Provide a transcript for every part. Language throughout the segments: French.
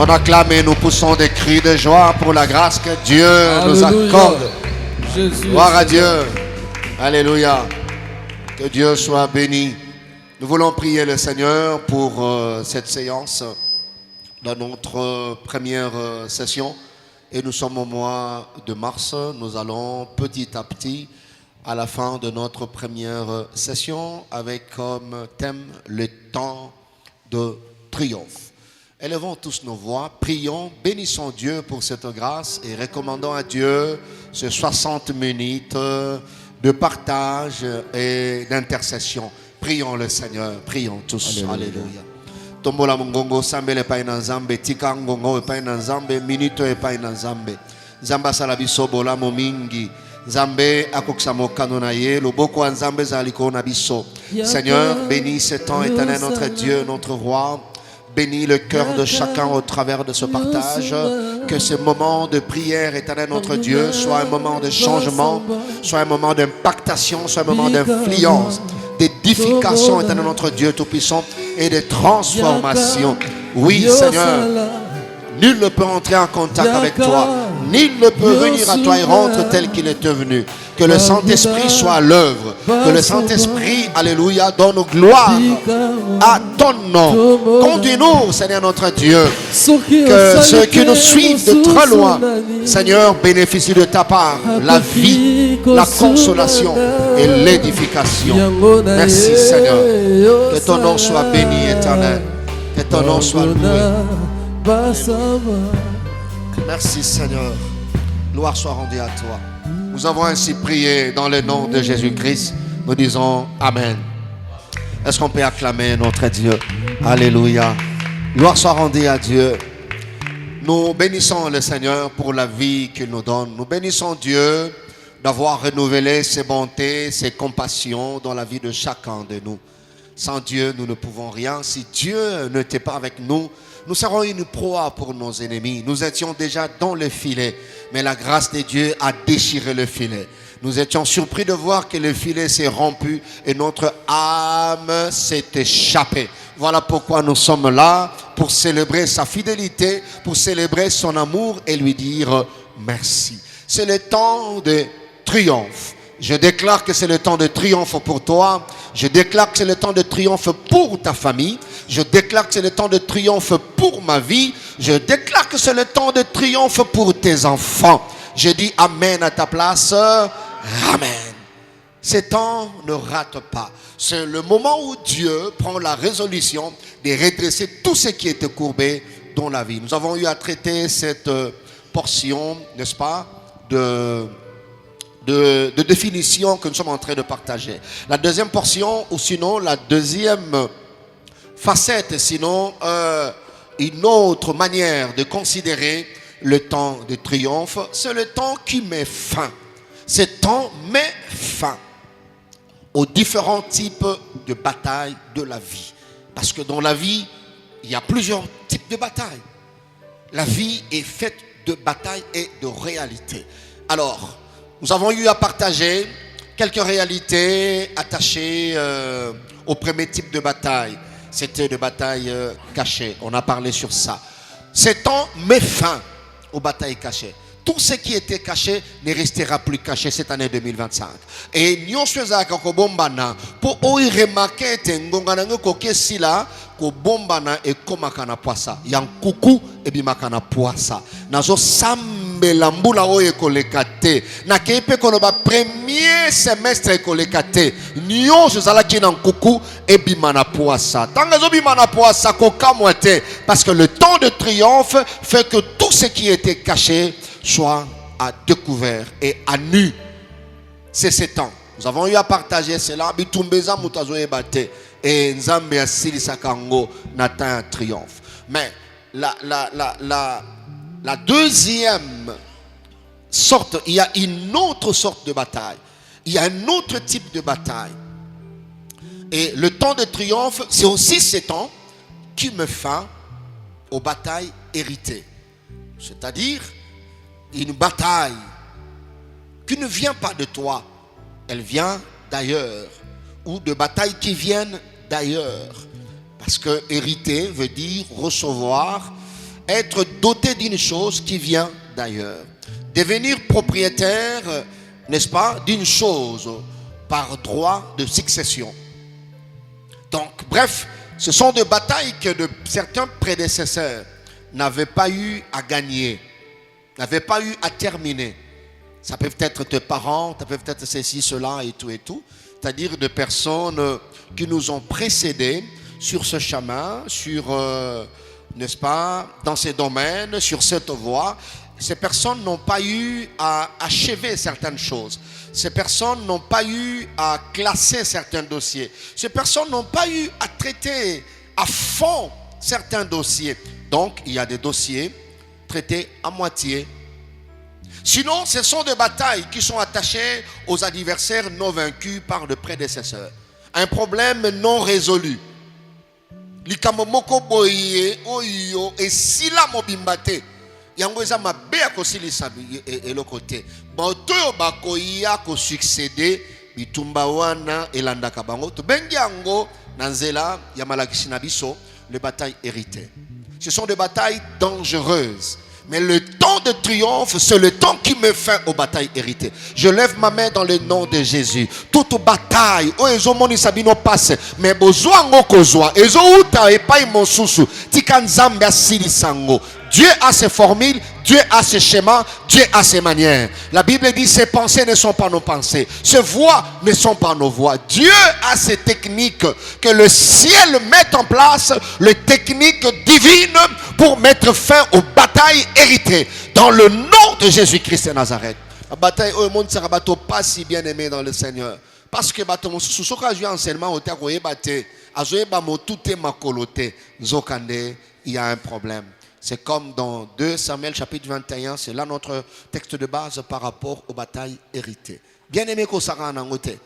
On acclame et nous poussons des cris de joie pour la grâce que Dieu nous accorde. Gloire à Dieu. Alléluia. Que Dieu soit béni. Nous voulons prier le Seigneur pour cette séance dans notre première session. Et nous sommes au mois de mars. Nous allons petit à petit à la fin de notre première session avec comme thème le temps de triomphe. Élevons tous nos voix, prions, bénissons Dieu pour cette grâce et recommandons à Dieu ces 60 minutes de partage et d'intercession. Prions le Seigneur, prions tous. Alléluia. Tombola mungongo sambe le pai na nzambe, tika ngongo e pai na nzambe, minito e pai na nzambe. Nzamba salabiso bola momingi. Nzambe akoksa mokano na ye, loboko nzambe zaliko na biso. Seigneur, bénis ce temps éternel, notre Dieu, notre roi. Bénis le cœur de chacun au travers de ce partage. Que ce moment de prière, éternel notre Dieu, soit un moment de changement, soit un moment d'impactation, soit un moment d'influence, d'édification, éternel notre Dieu tout-puissant, et de transformation. Oui, Seigneur, nul ne peut entrer en contact avec toi. Nul ne peut venir à toi et rentrer tel qu'il est venu. Que le Saint-Esprit soit à l'œuvre. Que le Saint-Esprit, alléluia, donne gloire à ton nom. Conduis-nous, Seigneur notre Dieu. Que ceux qui nous suivent de très loin, Seigneur, bénéficient de ta part la vie, la consolation et l'édification. Merci, Seigneur. Que ton nom soit béni, éternel. Que ton nom soit loué. Merci, Seigneur. Gloire soit rendue à toi. Nous avons ainsi prié dans le nom de Jésus-Christ. Nous disons Amen. Est-ce qu'on peut acclamer notre Dieu? Alléluia. Gloire soit rendue à Dieu. Nous bénissons le Seigneur pour la vie qu'il nous donne. Nous bénissons Dieu d'avoir renouvelé ses bontés, ses compassions dans la vie de chacun de nous. Sans Dieu, nous ne pouvons rien. Si Dieu n'était pas avec nous, nous serons une proie pour nos ennemis. Nous étions déjà dans le filet, mais la grâce de Dieu a déchiré le filet. Nous étions surpris de voir que le filet s'est rompu et notre âme s'est échappée. Voilà pourquoi nous sommes là, pour célébrer sa fidélité, pour célébrer son amour et lui dire merci. C'est le temps de triomphe. Je déclare que c'est le temps de triomphe pour toi. Je déclare que c'est le temps de triomphe pour ta famille. Je déclare que c'est le temps de triomphe pour ma vie. Je déclare que c'est le temps de triomphe pour tes enfants. Je dis Amen à ta place. Amen. Ces temps ne ratent pas. C'est le moment où Dieu prend la résolution de redresser tout ce qui était courbé dans la vie. Nous avons eu à traiter cette portion, n'est-ce pas, de définition que nous sommes en train de partager. La deuxième portion, ou sinon la deuxième facette, sinon une autre manière de considérer le temps de triomphe, c'est le temps qui met fin. Ce temps met fin aux différents types de batailles de la vie. Parce que dans la vie, il y a plusieurs types de batailles. La vie est faite de batailles et de réalités. Alors, nous avons eu à partager quelques réalités attachées au premier type de bataille. C'était de batailles cachées. On a parlé sur ça. Ce temps met fin aux batailles cachées. Tout ce qui était caché ne restera plus caché cette année 2025. Et nous sommes ko bombana pour remarquer tengongana ko kesila ko bombana e komakana poisa. Yang kuku e bimakana poisa. Nazo sambela mbula oye kolekate. Na kepe koloba premier semestre kolekate. Nyo zala ki na kuku e bimana poisa. Tanga zo bimana poisa ko kamwete parce que le temps de triomphe fait que tout ce qui était caché soit à découvert et à nu. C'est ce temps. Nous avons eu à partager cela. Bitumbeza mutazo ebate et nzambe asili sakango nata un triomphe. Mais la deuxième sorte, il y a une autre sorte de bataille. Il y a un autre type de bataille. Et le temps de triomphe, c'est aussi ce temps qui me fait aux batailles héritées. C'est-à-dire une bataille qui ne vient pas de toi, elle vient d'ailleurs, ou de batailles qui viennent d'ailleurs. Parce que hériter veut dire recevoir, être doté d'une chose qui vient d'ailleurs. Devenir propriétaire, n'est-ce pas, d'une chose par droit de succession. Donc, bref, ce sont des batailles que certains prédécesseurs n'avaient pas eu à gagner, n'avaient pas eu à terminer. Ça peut être tes parents, ça peut être ceci, cela et tout. C'est-à-dire des personnes qui nous ont précédés sur ce chemin, sur, n'est-ce pas, dans ces domaines, sur cette voie. Ces personnes n'ont pas eu à achever certaines choses. Ces personnes n'ont pas eu à classer certains dossiers. Ces personnes n'ont pas eu à traiter à fond certains dossiers. Donc, il y a des dossiers traités à moitié. Sinon, ce sont des batailles qui sont attachées aux adversaires non vaincus par de prédécesseurs. Un problème non résolu. Likamomoko boye oyo et sila mobimbate. Yango eza mabe akosilisa eloko-te. Bato oyo bakoya kosuccéder bitumba wana elandaka bango. Tobengi yango na nzela ya malakisi na biso les batailles héritées. Ce sont des batailles dangereuses. Mais le temps de triomphe, c'est le temps qui met fin aux batailles héritées. Je lève ma main dans le nom de Jésus. Toute bataille, oh ezo moni sabino passe, mais besoin ngo kozwa, ezo uta epai mosusu, tikanzambe asili sango. Dieu a ses formules, Dieu a ses schémas, Dieu a ses manières. La Bible dit ses pensées ne sont pas nos pensées, ses voies ne sont pas nos voies. Dieu a ses techniques que le ciel met en place, les techniques divines pour mettre fin aux batailles héritées. Dans le nom de Jésus-Christ de Nazareth. La bataille au monde sera pas si bien aimé dans le Seigneur. Parce que bateau sous ce cas enseignement au terre bate, azoé bamo tout est makolote, zokande, il y a un problème. C'est comme dans 2 Samuel chapitre 21, c'est là notre texte de base par rapport aux batailles héritées. Bien aimé Kosara Nangote.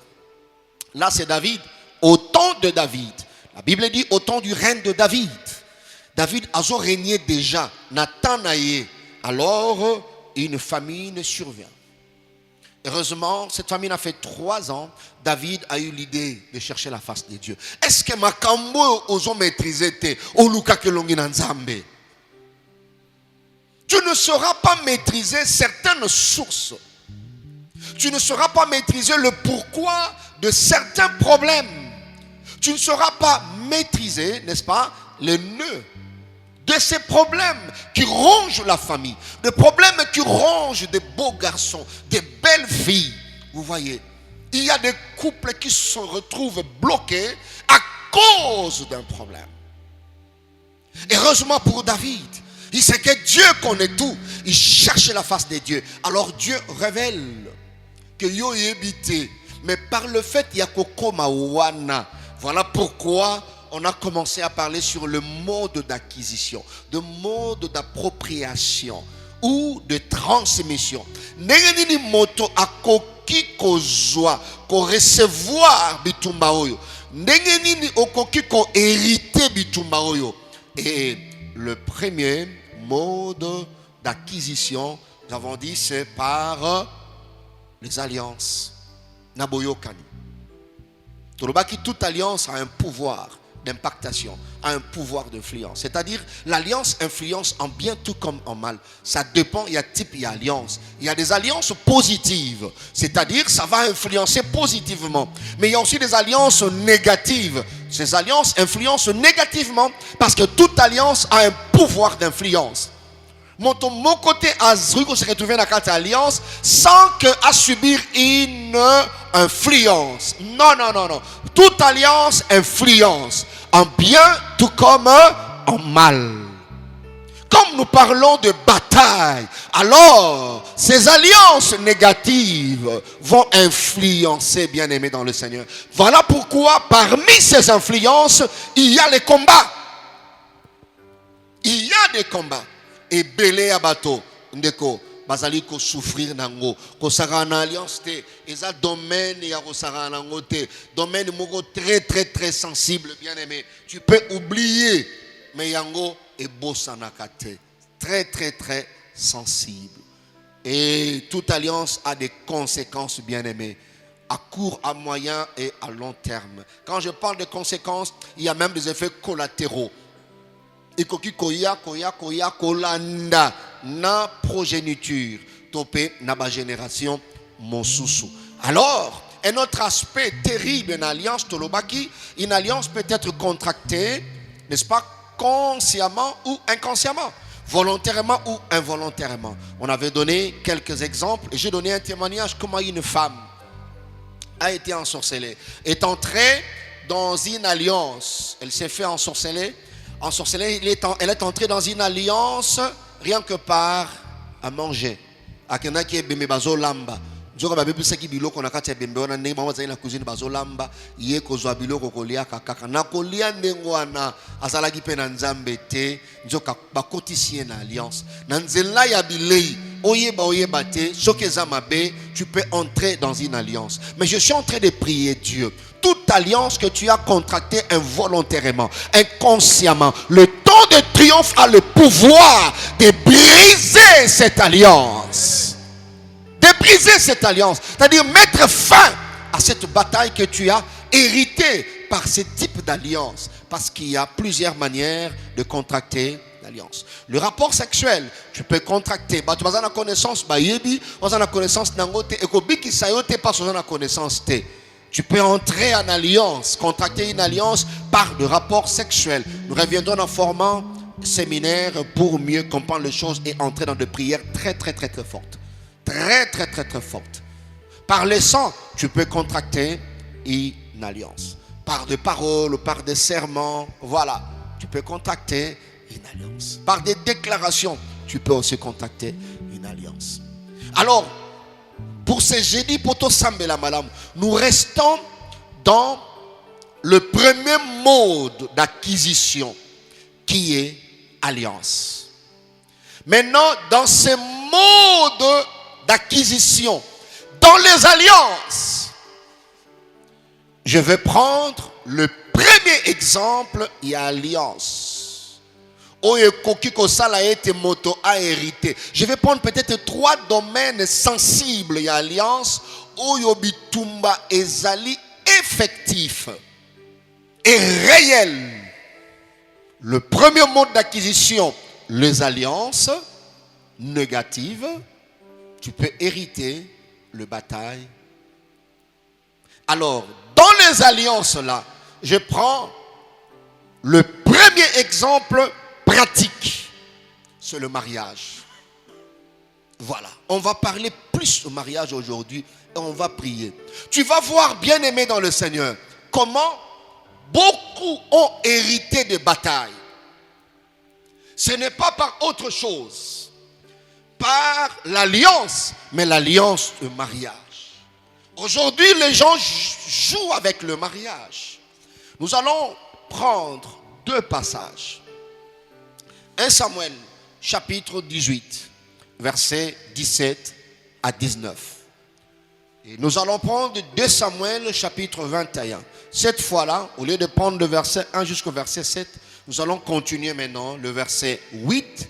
Là c'est David, au temps de David. La Bible dit au temps du règne de David. David a régné déjà, Nathan naïe. Alors une famine survient. Heureusement, cette famine a fait 3 ans. David a eu l'idée de chercher la face de Dieu. Est-ce que Makambo osons maîtriser au Luka Kelongi Nzambe? Tu ne sauras pas maîtriser certaines sources. Tu ne sauras pas maîtriser le pourquoi de certains problèmes. Tu ne sauras pas maîtriser, n'est-ce pas, les nœuds de ces problèmes qui rongent la famille. Des problèmes qui rongent des beaux garçons, des belles filles. Vous voyez, il y a des couples qui se retrouvent bloqués à cause d'un problème. Heureusement pour David, il sait que Dieu connaît tout. Il cherche la face de Dieu. Alors Dieu révèle que yo yebite. Mais par le fait yakoko mawana. Voilà pourquoi on a commencé à parler sur le mode d'acquisition, le mode d'appropriation ou de transmission. Nengenini moto akoki kozwa ko recevoir bitumba oyo. Nengenini okoki ko hériter bitumba oyo. Et le premier mode d'acquisition, nous avons dit, c'est par les alliances. Naboyokani. Torobaki, toute alliance a un pouvoir d'impactation, a un pouvoir d'influence. C'est-à-dire, l'alliance influence en bien tout comme en mal. Ça dépend, il y a type, il y a alliance. Il y a des alliances positives, c'est-à-dire, ça va influencer positivement. Mais il y a aussi des alliances négatives. Ces alliances influencent négativement parce que toute alliance a un pouvoir d'influence. Mon côté a se retrouver dans cette alliance sans que à subir une influence. Non. Toute alliance influence en bien tout comme en mal. Comme nous parlons de bataille, alors ces alliances négatives vont influencer, bien-aimés dans le Seigneur. Voilà pourquoi parmi ces influences, il y a les combats. Il y a des combats. Et belé à bateau. Ndeko. Bazali ko souffrir nango. Ko sarana alliance te. Eza domaine ya ko sarana nango te. Domaine moko très très très sensible, bien aimé. Tu peux oublier. Mais yango est beau sanakate. Très très très sensible. Et toute alliance a des conséquences, bien aimé. À court, à moyen et à long terme. Quand je parle de conséquences, il y a même des effets collatéraux. Ikoki koya kolanda na progéniture topé na ba génération mosusu. Alors, un autre aspect terrible d'une alliance tolobaki, une alliance peut être contractée, n'est-ce pas, consciemment ou inconsciemment, volontairement ou involontairement. On avait donné quelques exemples et j'ai donné un témoignage comment une femme a été ensorcelée, est entrée dans une alliance. Elle s'est fait ensorceler. Elle est entrée dans une alliance rien que par à manger. Akena ki bembe bazolamba. Nzoka babebu saki biloko na kati ya bembe wana ndenge mama zali na cuisine bazolamba ye kozwa biloko kolia kaka na kolia ndengo wana azalaki pe na nzambe te nzoka bakotisi na alliance na nzela ya bilei oyeba te soki eza mabe tu peux entrer dans une alliance. Mais je suis en train de prier Dieu. Toute alliance que tu as contractée involontairement, inconsciemment, le temps de triomphe a le pouvoir de briser cette alliance. De briser cette alliance. C'est-à-dire mettre fin à cette bataille que tu as héritée par ce type d'alliance. Parce qu'il y a plusieurs manières de contracter l'alliance. Le rapport sexuel, tu peux contracter. Tu as la connaissance, tu as la connaissance, tu peux entrer en alliance, contracter une alliance par le rapport sexuel. Nous reviendrons en formant séminaire pour mieux comprendre les choses et entrer dans des prières très très très très fortes. Très très très très fortes. Par le sang, tu peux contracter une alliance. Par des paroles, par des serments, voilà. Tu peux contracter une alliance. Par des déclarations, tu peux aussi contracter une alliance. Alors, pour ce jeudi poto sambela malam, nous restons dans le premier mode d'acquisition qui est alliance. Maintenant, dans ce mode d'acquisition, dans les alliances, je vais prendre le premier exemple, il y a alliance. Je vais prendre peut-être 3 domaines sensibles. Il y a alliance. Oyobitumba ezali effectif et réel. Le premier mode d'acquisition, les alliances négatives. Tu peux hériter le bataille. Alors, dans les alliances là, je prends le premier exemple pratique, c'est le mariage. Voilà, on va parler plus au mariage aujourd'hui et on va prier. Tu vas voir, bien-aimé dans le Seigneur, comment beaucoup ont hérité de batailles. Ce n'est pas par autre chose, par l'alliance, mais l'alliance de mariage. Aujourd'hui, les gens jouent avec le mariage. Nous allons prendre 2 passages. 1 Samuel, chapitre 18, versets 17 à 19. Et nous allons prendre 2 Samuel, chapitre 21. Cette fois-là, au lieu de prendre le verset 1 jusqu'au verset 7, nous allons continuer maintenant le verset 8,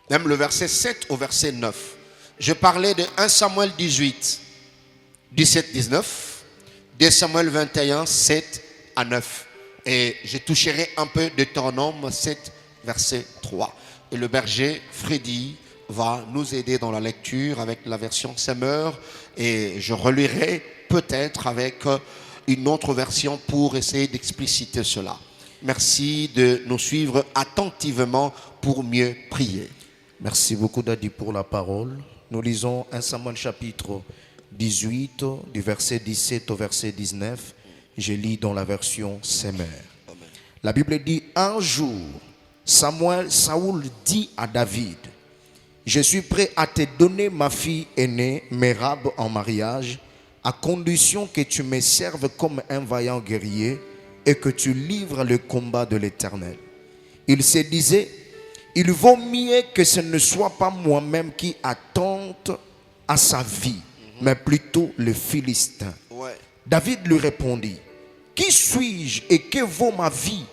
même le verset 7 au verset 9. Je parlais de 1 Samuel 18, 17, 19, 2 Samuel 21, 7 à 9. Et je toucherai un peu de Deutéronome 7, verset 3. Et le berger Freddy va nous aider dans la lecture avec la version Semeur. Et je relirai peut-être avec une autre version pour essayer d'expliciter cela. Merci de nous suivre attentivement pour mieux prier. Merci beaucoup Daddy pour la parole. Nous lisons 1 Samuel chapitre 18 du verset 17 au verset 19. Je lis dans la version Semeur. La Bible dit: un jour, Saoul dit à David: je suis prêt à te donner ma fille aînée, Mérab, en mariage, à condition que tu me serves comme un vaillant guerrier et que tu livres le combat de l'Éternel. Il se disait, il vaut mieux que ce ne soit pas moi-même qui attente à sa vie, mais plutôt le Philistin. Ouais. David lui répondit, qui suis-je et que vaut ma vie?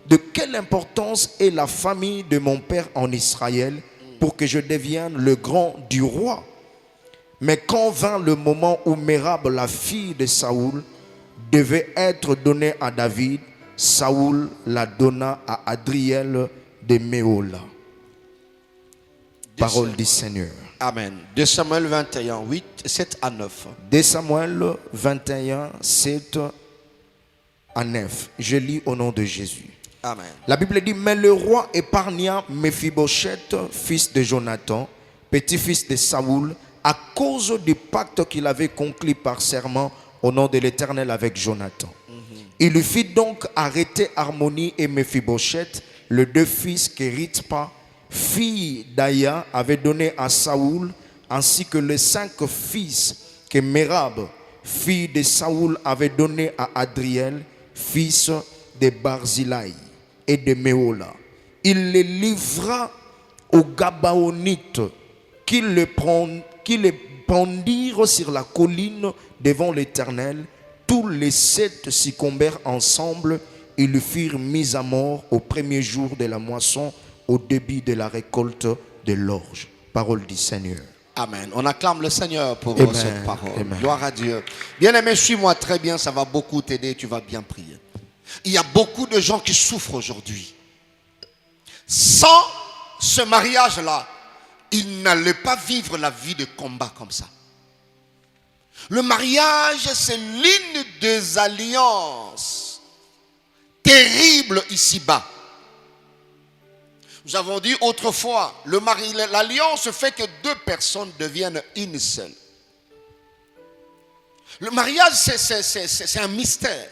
De quelle importance est la famille de mon père en Israël pour que je devienne le grand du roi? Mais quand vint le moment où Mérab, la fille de Saoul, devait être donnée à David, Saoul la donna à Adriel de Méola. Parole du Seigneur. Amen. 2 Samuel 21, 8, 7 à 9. 2 Samuel 21, 7 à 9. Je lis au nom de Jésus. Amen. La Bible dit, mais le roi épargna Méphibosheth, fils de Jonathan, petit-fils de Saoul, à cause du pacte qu'il avait conclu par serment au nom de l'Éternel avec Jonathan. Il lui fit donc arrêter Harmonie et Méphibosheth, les deux fils que Ritpa, fille d'Aya, avait donné à Saoul, ainsi que les 5 fils que Mérab, fille de Saoul, avait donné à Adriel, fils de Barzilai et de Méola. Il les livra aux Gabaonites qui les pendirent sur la colline devant l'Éternel. Tous les 7 succombèrent ensemble. Ils le firent mis à mort au premier jour de la moisson, au début de la récolte de l'orge. Parole du Seigneur. Amen. On acclame le Seigneur pour Amen. cette parole. Amen. Gloire à Dieu. Bien-aimé, suis-moi très bien, ça va beaucoup t'aider, tu vas bien prier. Il y a beaucoup de gens qui souffrent aujourd'hui. Sans ce mariage-là, ils n'allaient pas vivre la vie de combat comme ça. Le mariage, c'est l'une des alliances terribles ici-bas. Nous avons dit autrefois, l'alliance fait que 2 personnes deviennent une seule. Le mariage, c'est un mystère.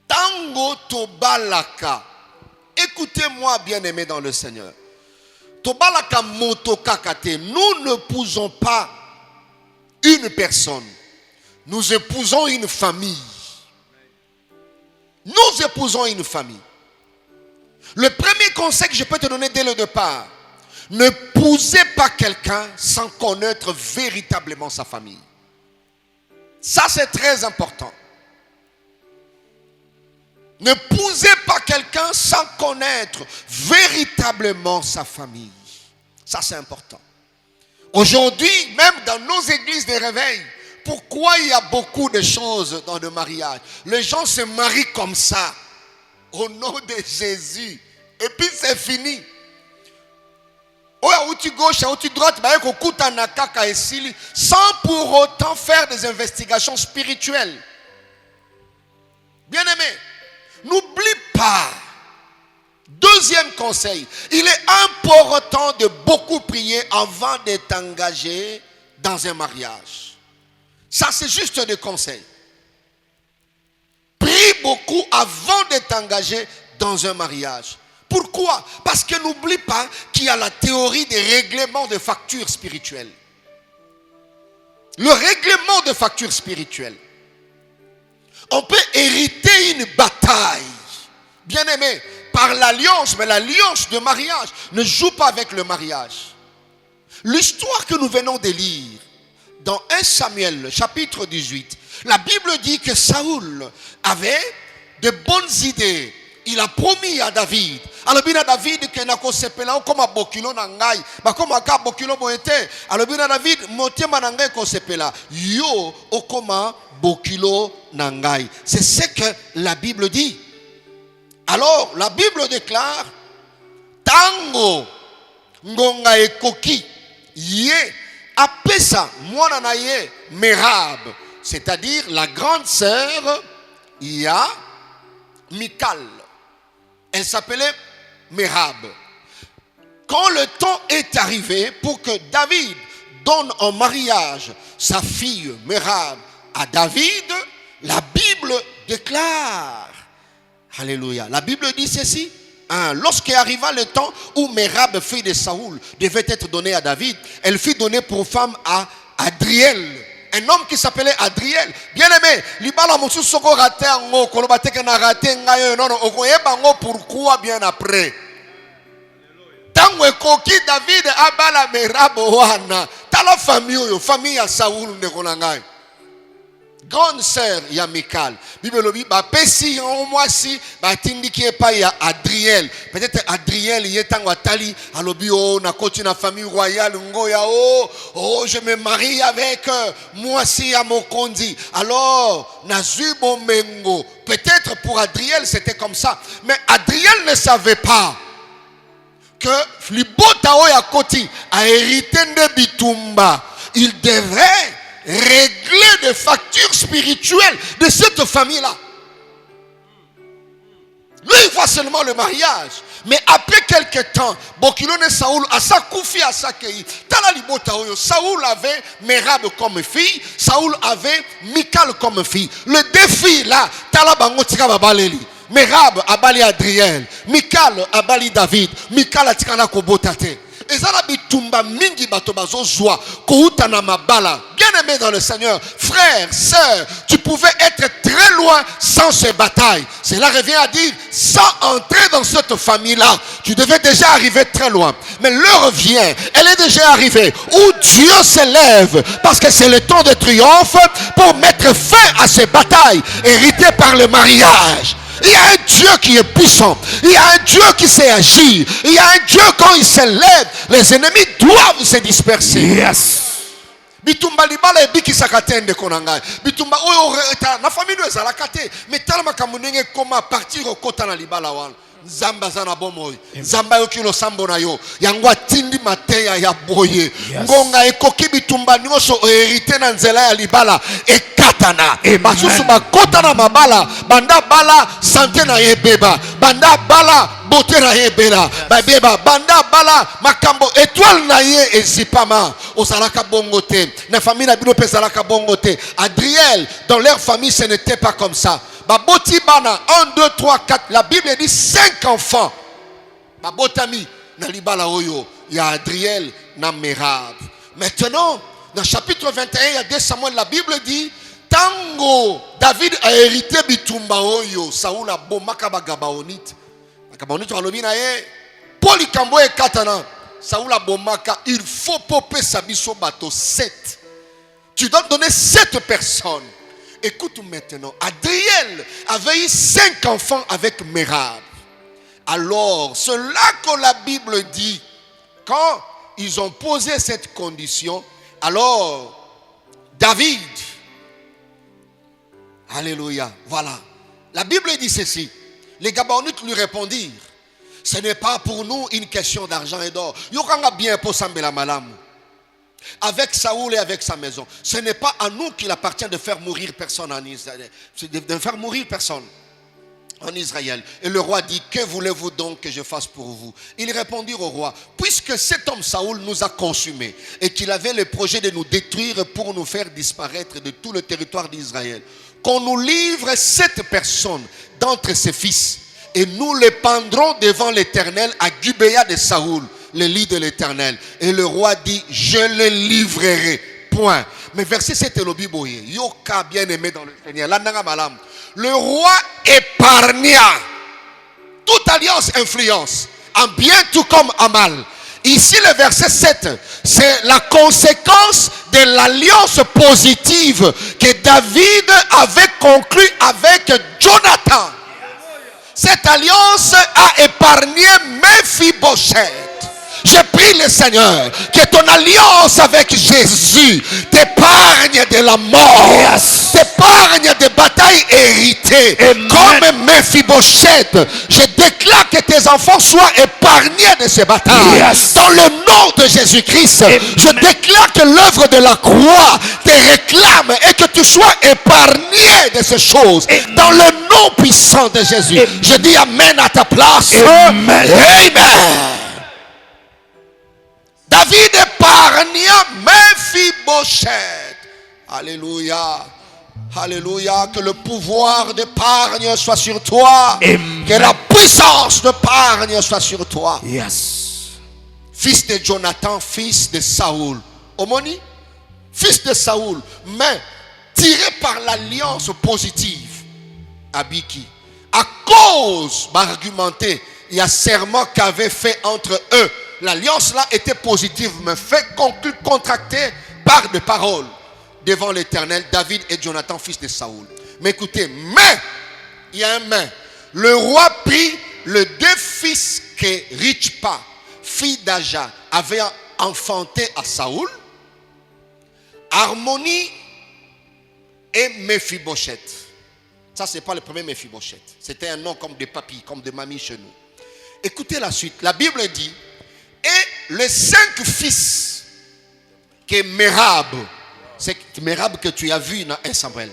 Tango tobalaka. Écoutez-moi, bien-aimés dans le Seigneur. Tobalaka moto kakate. Nous n'épousons pas une personne. Nous épousons une famille. Nous épousons une famille. Le premier conseil que je peux te donner dès le départ, n'épousez pas quelqu'un sans connaître véritablement sa famille. Ça, c'est très important. N'épousez pas quelqu'un sans connaître véritablement sa famille. Ça, c'est important. Aujourd'hui, même dans nos églises de réveil, pourquoi il y a beaucoup de choses dans le mariage? Les gens se marient comme ça, au nom de Jésus. Et puis c'est fini. Outi gauche, outi droite, sans pour autant faire des investigations spirituelles. Bien-aimé, n'oublie pas. Deuxième conseil, il est important de beaucoup prier avant de t'engager dans un mariage. Ça, c'est juste des conseils. Prie beaucoup avant de t'engager dans un mariage. Pourquoi? Parce que n'oublie pas qu'il y a la théorie des règlements de factures spirituelles. Le règlement de factures spirituelles. On peut hériter une bataille. Bien aimé, par l'alliance, mais l'alliance de mariage ne joue pas avec le mariage. L'histoire que nous venons de lire dans 1 Samuel, chapitre 18, la Bible dit que Saoul avait de bonnes idées. Il a promis à David. Alors bien David que nako sepela comme bokilo na ngai, ba comme ka bokilo boete. Alors bien David motema na ngai ko sepela. Yo okoma bokilo na ngai. C'est ce que la Bible dit. Alors la Bible déclare tango ngonga ekoki ye apesa mwana na ye Mérab, c'est-à-dire la grande sœur ya Michal. Elle s'appelait Mérab. Quand le temps est arrivé pour que David donne en mariage sa fille Mérab à David, la Bible déclare, alléluia, la Bible dit ceci, lorsqu'il arriva le temps où Mérab, fille de Saoul, devait être donnée à David, elle fut donnée pour femme à Adriel, Un homme qui s'appelait Adriel. Bien aimé, libala mosu soko raté ango kolobate ke na raté ngayo non okoyeba ngo pourquoi bien après. Tango ekoki David abala merabo wana. Tala famille ya Saoul ndeko na ngai. Grande sœur ya Michal. Bible lobi ba pesi en moi si ba tindiki epa ya Adriel. Peut-être Adriel yetango atali alobi o na koti na famille royale ngoya oh je me marie avec moi si ya mokonzi. Alors nazui bomengo. Peut-être pour Adriel c'était comme ça, mais Adriel ne savait pas que libota o ya koti a hérité de Bitumba. Il devrait régler des factures spirituelles de cette famille-là. Lui, il voit seulement le mariage. Mais après quelques temps, Bokilone Saoul, à sa koufi, à sa kei, Saoul avait Merab comme fille, Saoul avait Michal comme fille. Le défi là, Talabango Tika Babaleli. Merab abali Adriel, Michal abali David, Michal atikana kobotate. Ezala bitumba mingi bato bazo joie kouta na mabala. Bien-aimé dans le Seigneur, frère, sœur, tu pouvais être très loin sans ces batailles. Cela revient à dire, sans entrer dans cette famille-là, tu devais déjà arriver très loin. Mais l'heure vient, elle est déjà arrivée, où Dieu s'élève, parce que c'est le temps de triomphe pour mettre fin à ces batailles héritées par le mariage. Il y a un Dieu qui est puissant. Il y a un Dieu qui sait agir. Il y a un Dieu quand il s'élève, les ennemis doivent se disperser. Yes. Bitumba libala ebiki sakatende konanga. Bitumba oyo na famille ezala kate. Mais tellement kamunenge koma partir au kota na libala wana. Zamba zana bomoy. Zamba yo kilo sambo na yo. Yangwa tindi mateya ya boye. Ngonga ekoki bitumba nyonso hérité na nzela ya libala ekatana. Basusu bakota na mabala, banda bala santé na yebeba. Banda bala beauté na yebela. Babeba banda bala makambo étoile na ye ezipama. Osalaka bongote. Na famille na bino pesalaka bongote. Adriel dans leur famille ce n'était pas comme ça. Baboti bana 1 2 3 4, la Bible dit 5 enfants. Babotami na libala oyo ya Adriel na Merab. Maintenant dans chapitre 21 il y a 2 Samuel, la Bible dit tango David a hérité bitumba oyo Saoul a bomaka bagabaonite. Bagabaonite alobi na ye polikambo e katana. Saoul a bomaka, il faut popper sa biso bato 7. Tu dois donner 7 personnes. Écoute maintenant, Adriel avait eu 5 enfants avec Merab. Alors, c'est là que la Bible dit, quand ils ont posé cette condition, alors David, alléluia, voilà. La Bible dit ceci, les Gabaonites lui répondirent, ce n'est pas pour nous une question d'argent et d'or. Yokanga bien pour Sambela Malamu. Avec Saoul et avec sa maison. Ce n'est pas à nous qu'il appartient de faire mourir personne en Israël. De faire mourir personne en Israël. Et le roi dit, que voulez-vous donc que je fasse pour vous? Ils répondirent au roi, puisque cet homme Saoul nous a consumés et qu'il avait le projet de nous détruire pour nous faire disparaître de tout le territoire d'Israël, qu'on nous livre 7 personnes d'entre ses fils et nous les pendrons devant l'Éternel à Gubéa de Saoul, le lit de l'Éternel. Et le roi dit, je les livrerai. Point. Mais verset 7 est le Biboye. Yoka bien aimé dans le Seigneur. Le roi épargna toute alliance influence, en bien tout comme en mal. Ici le verset 7, c'est la conséquence de l'alliance positive que David avait conclue avec Jonathan. Cette alliance a épargné Mephibosheth. Je prie le Seigneur que ton alliance avec Jésus t'épargne de la mort, t'épargne des batailles héritées. Comme Mephibosheth, je déclare que tes enfants soient épargnés de ces batailles. Dans le nom de Jésus-Christ, je déclare que l'œuvre de la croix te réclame et que tu sois épargné de ces choses. Dans le nom puissant de Jésus, je dis amen à ta place. Amen. David épargna Mephibosheth. Alléluia. Alléluia. Que le pouvoir d'épargne soit sur toi. Amen. Que la puissance d'épargne soit sur toi. Yes. Fils de Jonathan, fils de Saoul. Omoni. fils de Saoul, mais tiré par l'alliance positive, Abiki, à cause, argumenté, il y a serment qu'avait fait entre eux. L'alliance là était positive, mais fait conclu, contracté par des paroles devant l'Éternel, David et Jonathan, fils de Saoul. Mais écoutez, mais, il y a un mais. Le roi prit les deux fils que Richpa, fille d'Aja, avait enfanté à Saoul, Harmonie et Mephibosheth. Ça, ce n'est pas le premier Mephibosheth. C'était un nom comme des papis, comme des mamies chez nous. Écoutez la suite. La Bible dit, et les 5 fils que Merab, c'est Merab que tu as vu dans 1 Samuel.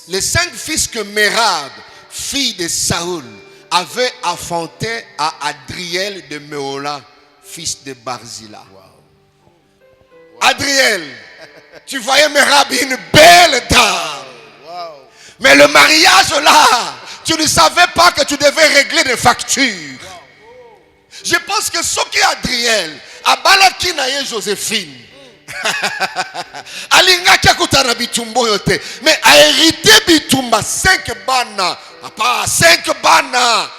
Les 5 fils que Merab, fille de Saoul, avait enfanté à Adriel de Meola, fils de Barzilla. Adriel, tu voyais Merab, une belle dame. Mais le mariage là, tu ne savais pas que tu devais régler des factures. Je pense que ce qui est Adriel, Abalaki naye Joséphine. Alingaki akutana bitumbo yote. Mais a hérité bitumba 5 bana. Pas 5 bana.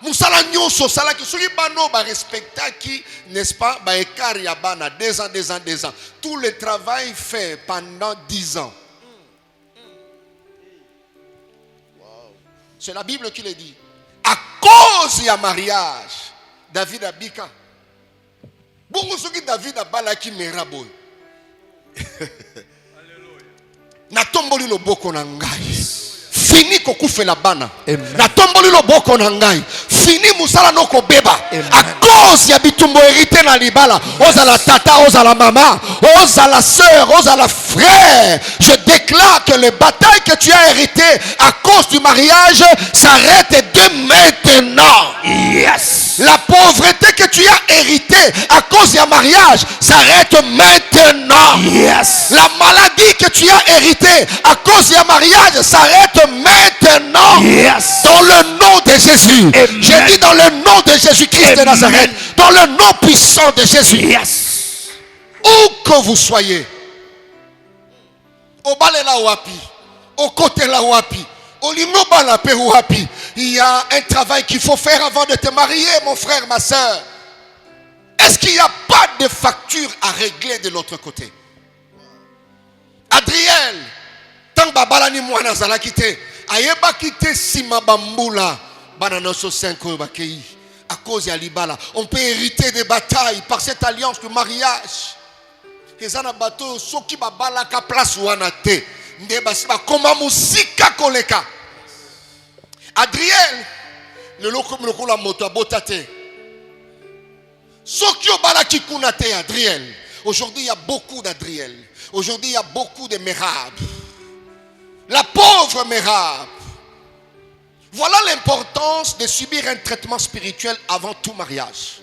Musala nyonso sala ki soki bano ba respectaki, n'est-ce pas, ba écart ya bana 2 ans, 2 ans, 2 ans. Tout le travail fait pendant 10 ans. C'est la Bible qui le dit. À cause du mariage, David a bika. Bongo soki David a balaki meraboy. Na tomboli loboko na ngai. Fini kokufe la bana. Na tomboli loboko na ngai. Fini musala no kobeba. À cause ya bitumbo hérité na libala. Oza la tata, oza la maman, oza la sœur, oza la frère. Je déclare que les batailles que tu as héritées à cause du mariage s'arrêtent dès maintenant. Yes. La pauvreté que tu as héritée à cause du mariage s'arrête maintenant. Yes. La maladie que tu as héritée à cause du mariage s'arrête maintenant. Yes. Dans le nom de Jésus. Amen. Je dis dans le nom de Jésus-Christ de Nazareth. Dans le nom puissant de Jésus. Yes. Où que vous soyez, au balé la wapi, au côté la wapi, au limoba la pe wapi, il y a un travail qu'il faut faire avant de te marier, mon frère, ma soeur. Est-ce qu'il n'y a pas de facture à régler de l'autre côté? Adriel, tant babala ni mwana zala kite, ayeba kite sima bambula, bananoso 5 ans bakei. À cause de Alibala, on peut hériter des batailles par cette alliance de mariage. Et ça n'a pas tout ce qui va bala ka place ou anate. Ndebasiba koma musika koleka. Adriel, le loko mloko la moto abotate. Sokyo bala kikunate Adriel. Aujourd'hui il y a beaucoup d'Adriel. Aujourd'hui il y a beaucoup de Merab. La pauvre Merab. Voilà l'importance de subir un traitement spirituel avant tout mariage.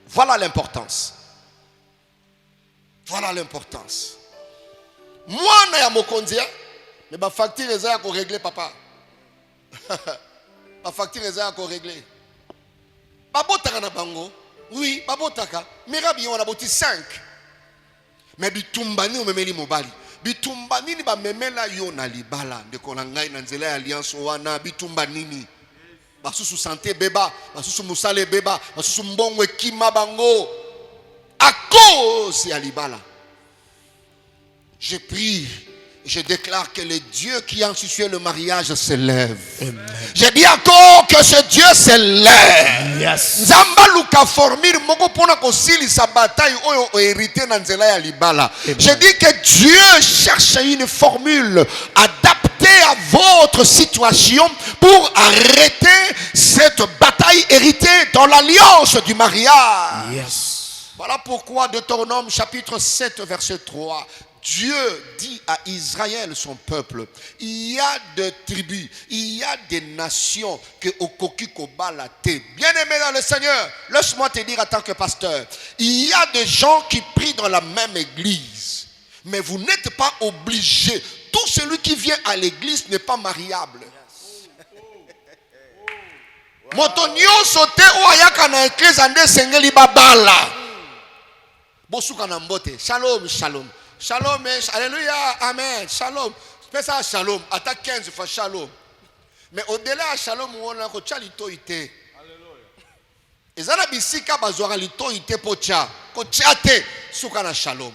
Voilà l'importance. Voilà l'importance. Moi, je suis mokondia, mais ma facture est à régler, papa. Ma facture est à régler. Babotaka na bango. Oui, babotaka. Mais rabi, on a boti 5. Mais bitumbani, on me met les mobali. Bitumba nini ba memela yo na libala ndeko na ngai na nzela ya alliance wana bitumba nini basusu santé beba basusu musale beba basusu mbongo ekima bango à cause ya libala. Je prie, je déclare que le Dieu qui a institué le mariage se lève. Amen. Je dis encore que ce Dieu se lève. Yes. Nzamba luka formule moko pona ko sili sa bataille oyo hérité na nzela ya libala. Amen. Je dis que Dieu cherche une formule adaptée à votre situation pour arrêter cette bataille héritée dans l'alliance du mariage. Yes. Voilà pourquoi Deutéronome chapitre 7 verset 3. Dieu dit à Israël, son peuple, il y a des tribus, il y a des nations que Okoki Kobalate. Bien-aimé dans le Seigneur, laisse-moi te dire en tant que pasteur, il y a des gens qui prient dans la même église, mais vous n'êtes pas obligé. Tout celui qui vient à l'église n'est pas mariable. Motonio sote o ayaka na église ande sengeli babala. Bosuka na mbote. Shalom, shalom. Shalom, alléluia, amen, shalom. Fais ça shalom, attaque 15 fois shalom. Mais au-delà de shalom, on a un litoïté. Et ça n'a bisika bazouara litoïté pour tcha. Ko tchate, soukana shalom.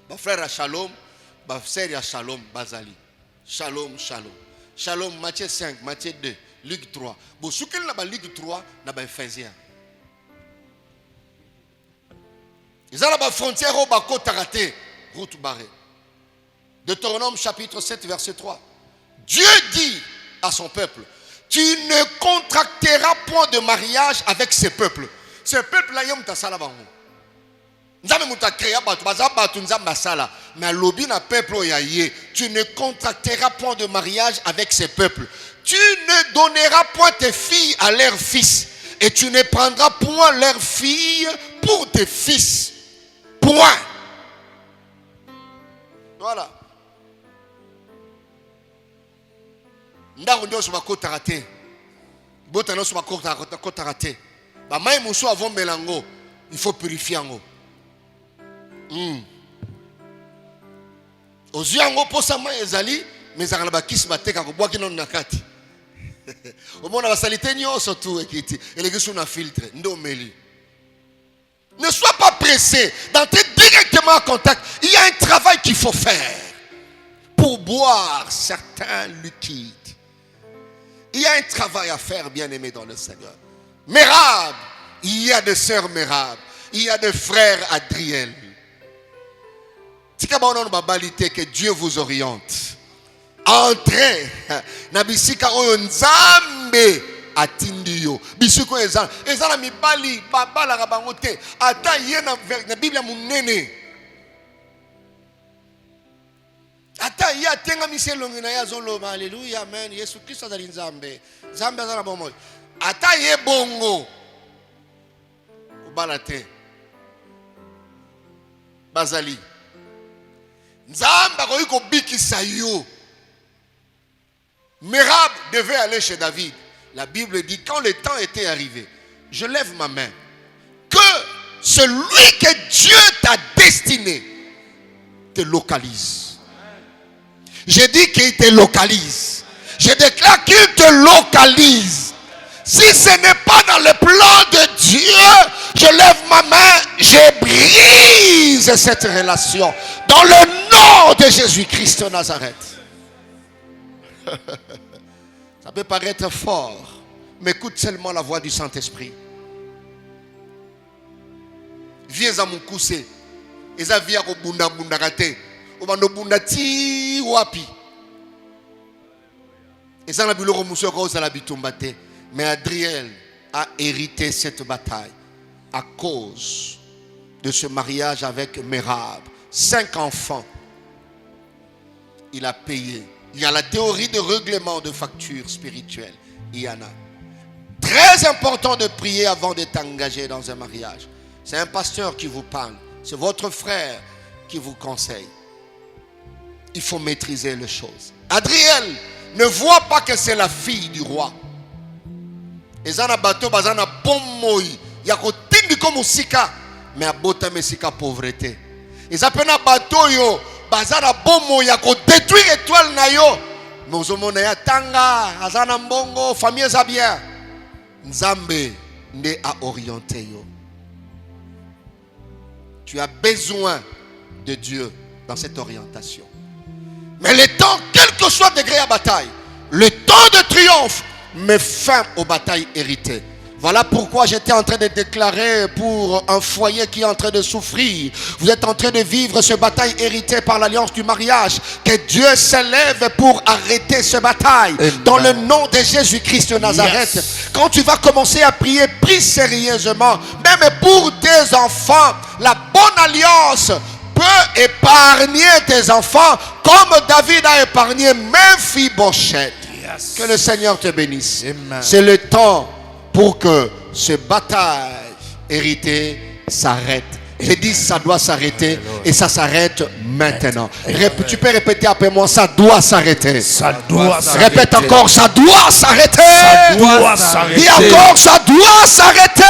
Ba frère shalom, ba sœur shalom, bazali. Shalom, shalom. Shalom, Matthieu 5, Matthieu 2, Luc 3. Bon, soukel n'a pas Luc 3, n'a pas Ephésiens. Ils ont la frontière au bas côté raté, route barrée. Deutéronome chapitre 7, verset 3. Dieu dit à son peuple, tu ne contracteras point de mariage avec ce peuple. Ce peuple-là, il y a un salabango. Mais l'obi na peuple tu ne contracteras point de mariage avec ces peuples. Tu ne donneras point tes filles à leurs fils. Et tu ne prendras point leurs filles pour tes fils. Point. Voilà. Ndarundo sur ma côte raté. Botano sur ma côte raté. Bah maï moussou avant mélango. Il faut purifier en haut. Aux yeux en haut pour sa main ezali, mais à la bakis batek à boire qui n'en a qu'à. Au moins la salité n'y a surtout et les gens ont filtre. Ndomeli. Ne sois pas pressé d'entrer directement en contact. Il y a un travail qu'il faut faire pour boire certains liquides. Il y a un travail à faire, bien-aimé dans le Seigneur. Mérab, il y a des sœurs Mérab, il y a des frères Adriel. Que Dieu vous oriente. Entrez. Nabisika oyo nzambe atindiyo. Bisuko ezala mibali babala rabangote. Ata ye na Biblia munene. Ata ye atenga miselongi na ya zolo. Alléluia, amen. Yesu Kristo azali nzambe. Nzambe azala bomo. Ata ye bongo. Kubala te. Bazali. Mérab devait aller chez David. La Bible dit quand le temps était arrivé, je lève ma main, que celui que Dieu t'a destiné te localise. Je dis qu'il te localise. Je déclare qu'il te localise. Si ce n'est pas dans le plan de Dieu, je lève ma main, je brise cette relation. Dans le nom de Jésus-Christ de Nazareth. Ça peut paraître fort, mais écoute seulement la voix du Saint-Esprit. Viens à mon coussé. Et ça vient au bunda bunda raté. Au bando bunda ti wapi. Et ça n'a plus le remousser cause à la bitumbate. Mais Adriel a hérité cette bataille à cause de ce mariage avec Mérab. 5 enfants. Il a payé. Il y a la théorie de règlement de factures spirituelles. Il y en a. Très important de prier avant de t'engager dans un mariage. C'est un pasteur qui vous parle. C'est votre frère qui vous conseille. Il faut maîtriser les choses. Adriel ne voit pas que c'est la fille du roi. Et ça, bateau, bazana bomoi. Il y a côté comme sika, mais à botame sika pauvreté. Et ça peut na bateau yo, bazana bomoi, il y a côté détruire étoile na yo. Mais aux hommes na tanga, azana mbongo, famille za bien. Nzambe ne a orienté yo. Tu as besoin de Dieu dans cette orientation. Mais le temps, quel que soit le degré à bataille, le temps de triomphe met fin aux batailles héritées. Voilà pourquoi j'étais en train de déclarer pour un foyer qui est en train de souffrir. Vous êtes en train de vivre ce bataille héritée par l'alliance du mariage. Que Dieu s'élève pour arrêter ce bataille. Dans le nom de Jésus-Christ de Nazareth. Yes. Quand tu vas commencer à prier, prie sérieusement. Même pour tes enfants, la bonne alliance peut épargner tes enfants comme David a épargné Mephibosheth. Yes. Que le Seigneur te bénisse. C'est le temps pour que ce bataille hérité s'arrête. J'ai dit ça doit s'arrêter et ça s'arrête maintenant. Tu peux répéter après moi, ça doit s'arrêter. Ça doit s'arrêter. Répète encore, ça doit s'arrêter. Ça doit s'arrêter. Dis encore, ça doit doit s'arrêter.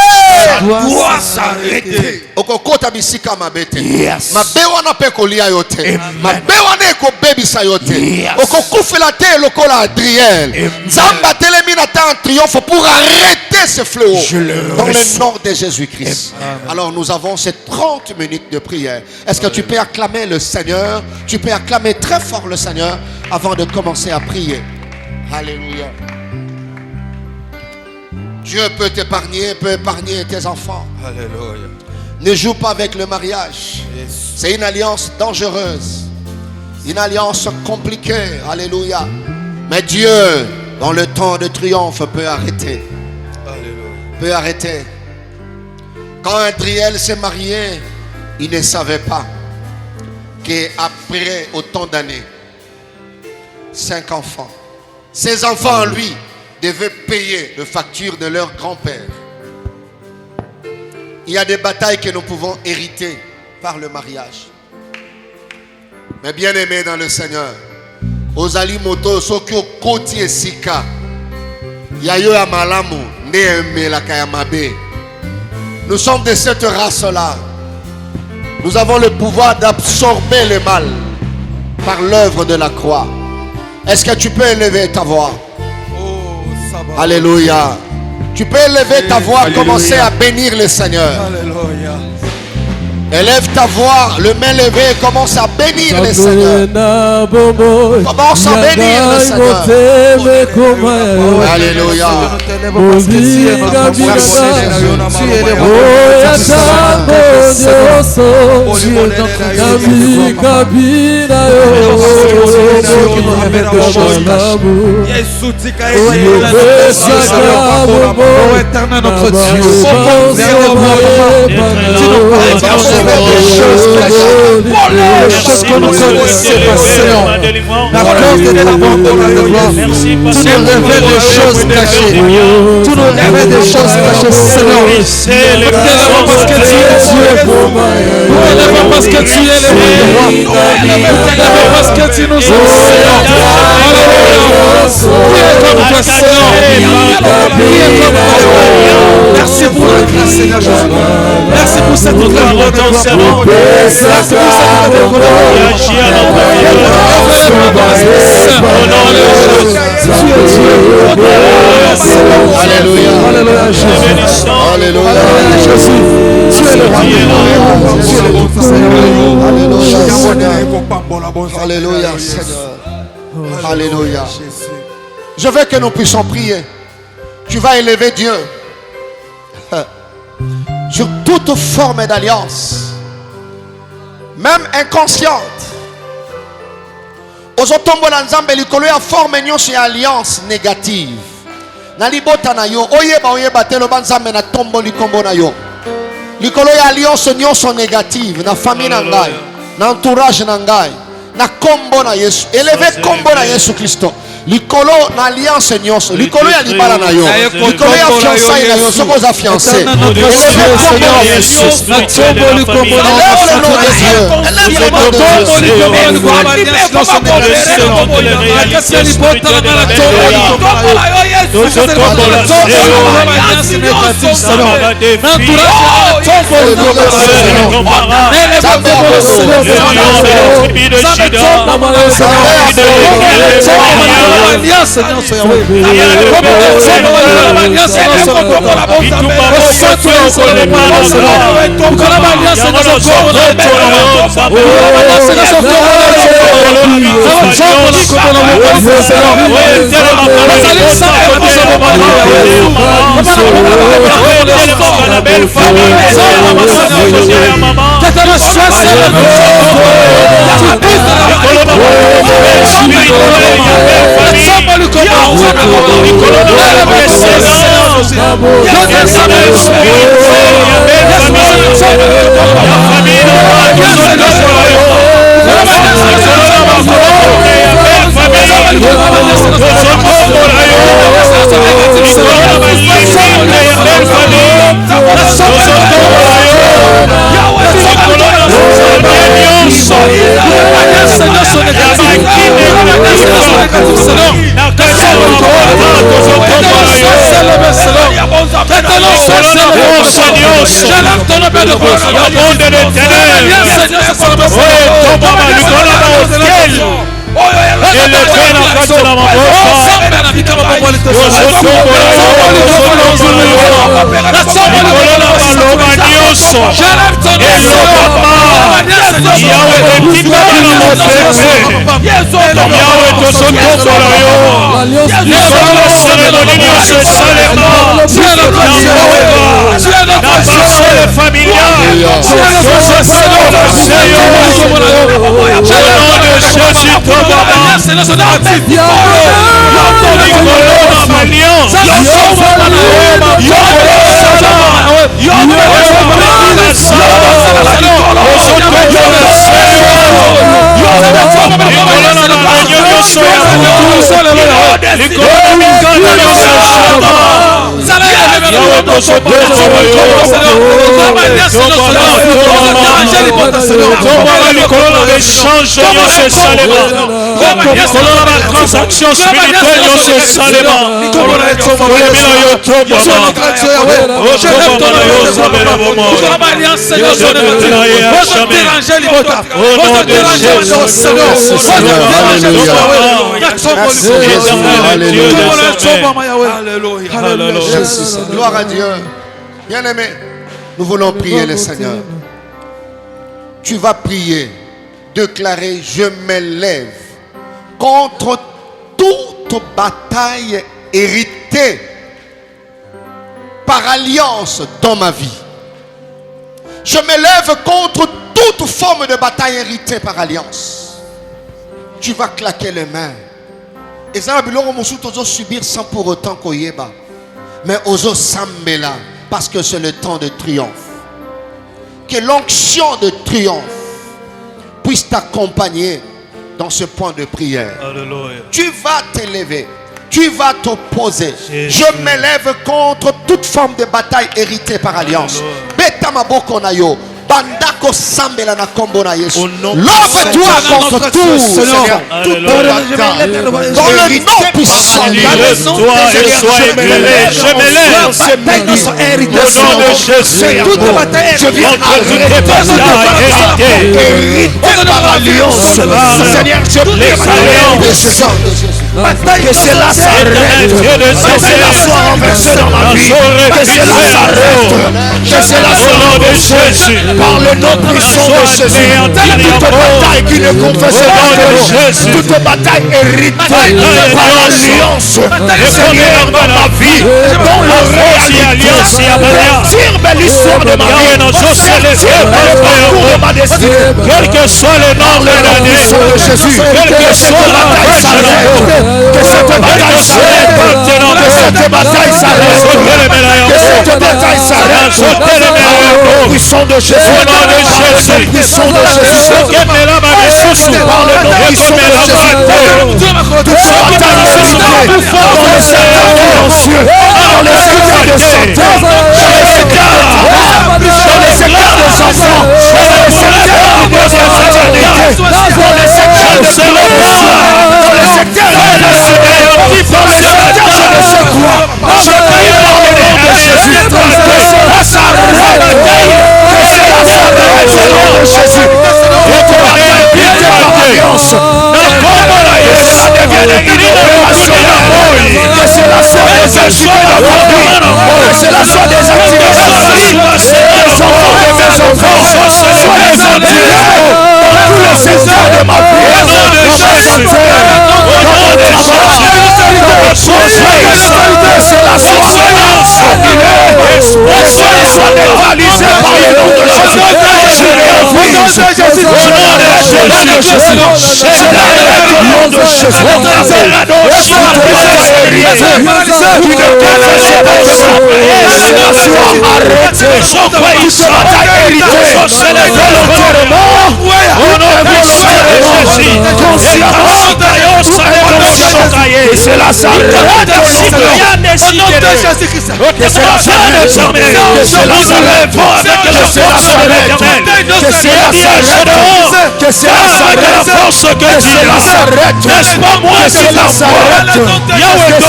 Ça doit s'arrêter. Okokota bisika mabete. Yes. Mabewa na pe kolia yote. Mabewa na ko bebisa yote. Yes. Okokufela te lokola Adriel. Nzamba telemi na ta en triomphe pour arrêter ce fléau. Dans le nom de Jésus-Christ. Alors nous avons ces 30 minutes de prière. Est-ce que tu peux acclamer le Seigneur? Tu peux acclamer très fort le Seigneur avant de commencer à prier. Alléluia. Dieu peut t'épargner, peut épargner tes enfants. Alléluia. Ne joue pas avec le mariage. Yes. C'est une alliance dangereuse. Une alliance compliquée. Alléluia. Mais Dieu, dans le temps de triomphe, peut arrêter. Alléluia. Peut arrêter. Quand Adriel s'est marié, il ne savait pas qu'après autant d'années, 5 enfants, ces enfants, lui, devaient payer les factures de leur grand-père. Il y a des batailles que nous pouvons hériter par le mariage. Mais bien aimé dans le Seigneur, Ozali Moto, Sokyo Koti et Sika, Yayo Amalamu, Neheme la Kayamabe. Nous sommes de cette race-là. Nous avons le pouvoir d'absorber le mal par l'œuvre de la croix. Est-ce que tu peux élever ta voix? Alléluia. Tu peux élever ta voix, commencer à bénir le Seigneur. Alléluia. Élève ta voix, le main levé, commence à bénir le Seigneur. Commence à bénir le Seigneur. Alléluia. Des choses que nous connaissons pas, Seigneur. La cause de l'abandon, tu nous révèles des choses cachées. Tu nous révèles des choses cachées, Seigneur. Nous t'élèvons parce que tu es Dieu. Nous t'élèvons parce que tu es le roi. Nous t'élèvons parce que tu nous aimes, Seigneur. Priez comme toi, Seigneur. Priez comme toi. Merci pour la grâce, Seigneur Jésus. Merci pour cette grâce. Merci pour cette Alléluia. Alléluia. Jésus. Tu es le roi. Alléluia, Seigneur. Alléluia. Je veux que nous puissions prier. Tu vas élever Dieu sur toute forme d'alliance, même inconsciente. Ozotombola nzambe likolo ya forme nyonso ya alliance négative. Na libota na yo oyeba te loba nzambe na tombo likombo na yo. Likolo ya alliance nyonso négative na famille na ngai, na entourage na ngai, na kombo na Yesu. Élevez kombo na Yesu Kristo. Likolo na alliance nyonso, likolo ya libala na yo, likolo ya fiançailles na yo, soko za fiancé. Alléluia. J'élève ton nom, Père de gloire. Transaction spirituelle, gloire à Dieu. Bien-aimé, nous voulons prier le Seigneur. Tu vas prier, déclarer: je m'élève contre toute bataille héritée par alliance dans ma vie. Je m'élève contre toute forme de bataille héritée par alliance. Tu vas claquer les mains. Et ça va subir sans pour autant qu'on y ait. Mais oso sambela, parce que c'est le temps de triomphe. Que l'onction de triomphe puisse t'accompagner dans ce point de prière. Alléluia. Tu vas t'élever, tu vas t'opposer. Je m'élève contre toute forme de bataille héritée par alliance. Betamaboko nayo. Bandako sambela na kombo na Yesu. Lève-toi contre tout, Seigneur. Toute bataille. Dans le nom puissant. Lève-toi et sois élevé. Je m'élève. Au nom de Jésus. Toute bataille. Je viens contre toute bataille héritée par alliance. Seigneur, je prie par alliance. Que cela s'arrête. Que cela soit renversé dans ma vie. Que cela s'arrête. Que cela soit renversé. Par le nom puissant de Jésus. Toute bataille qui ne confesse pas. Toute bataille héritée par l'alliance. Seigneur, dans ma vie, dans la réalité, tire l'histoire de ma vie. Tire le parcours de ma destinée. Quel que soit le nom de l'année, Jésus, quel que soit la bataille s'arrête. Que cette bataille s'arrête. Que cette bataille s'arrête. Que cette bataille s'arrête. Puissant de Jésus. Au nom de Jésus. Puissant de Jésus. Par le nom puissant de Jésus. Toute bataille héritée dans les secteurs financiers, dans les secteurs de santé, dans les secteurs des enfants, dans les secteurs de la fraternité, dans les secteurs de l'émotion, dans les secteurs de la semaine, dans les secteurs je ne sais quoi. Je prie dans le nom de Jésus que cela s'arrête. Que cela s'arrête au nom de Jésus. Et que la paix par alliance. Que cela devienne une opération d'amour. Que cela soit désactivé dans ma vie. Que cela soit désactivé dans ma vie. Les enfants de mes enfants soient désactivés dans tous les secteurs de ma vie. Dans ma santé, dans mon travail, dans mon projet. Que cela soit annulé. Que cela soit neutralisé par le nom de Jésus. Je réinvite au nom de Jésus.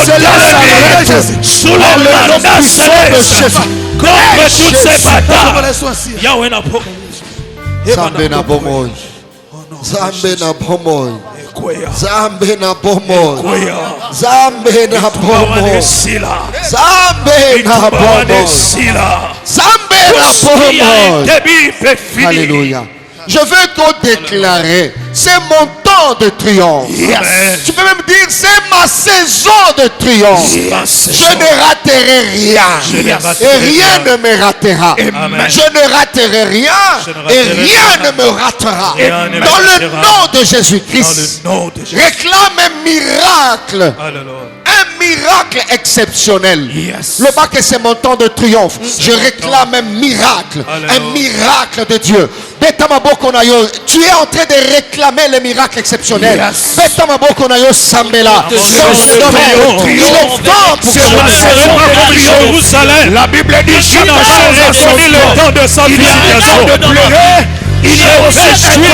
Cela s'arrête sous le nom puissant de Jésus. rompre toutes ces batailles. Yahweh n'a pas. Zambe na bomoy. Zambe na bomoy. Zambe na bomoy. Zambe na bomoy. Zambe na bomoy. Zambe na bomoy. Alléluia. Je veux qu'on déclare, c'est mon temps de triomphe. Yes. Tu peux même dire, c'est ma saison de triomphe. Yes. Je ne raterai rien. Et rien ne me ratera. Amen. Je ne raterai rien. Et rien ne me ratera. Dans le nom de Jésus-Christ. Réclame un miracle. Un miracle exceptionnel. Yes. Le bas que c'est mon temps de triomphe. Je réclame un miracle. Un miracle de Dieu. Tu es en train de réclamer le miracle exceptionnel. Yes. Il est temps pour C'est que Jérusalem. La Bible dit qu'il a reconnu le temps de sa vindication. Il est aussi le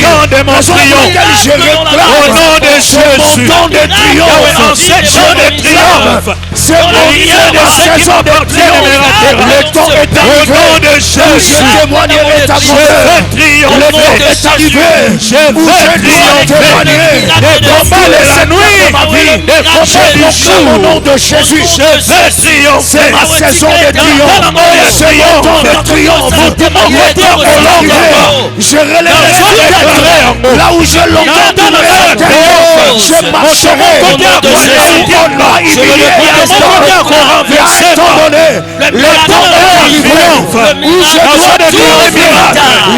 temps de mon triomphe. Au nom de Jésus, en cette jour de triomphe, c'est mon rien de saison de triomphe. Le temps est arrivé. Au nom de Jésus, je témoignerai ta bonheur. Le temps est arrivé. Je vais triompher. Des combats de la nuit, des combats du jour. Au nom de Jésus, je vais triompher. C'est ma saison de triomphe. C'est mon temps de triomphe. Je relèverai là où je l'entends. Je marcherai au nom de Jésus. Le temps est arrivé où je dois triompher.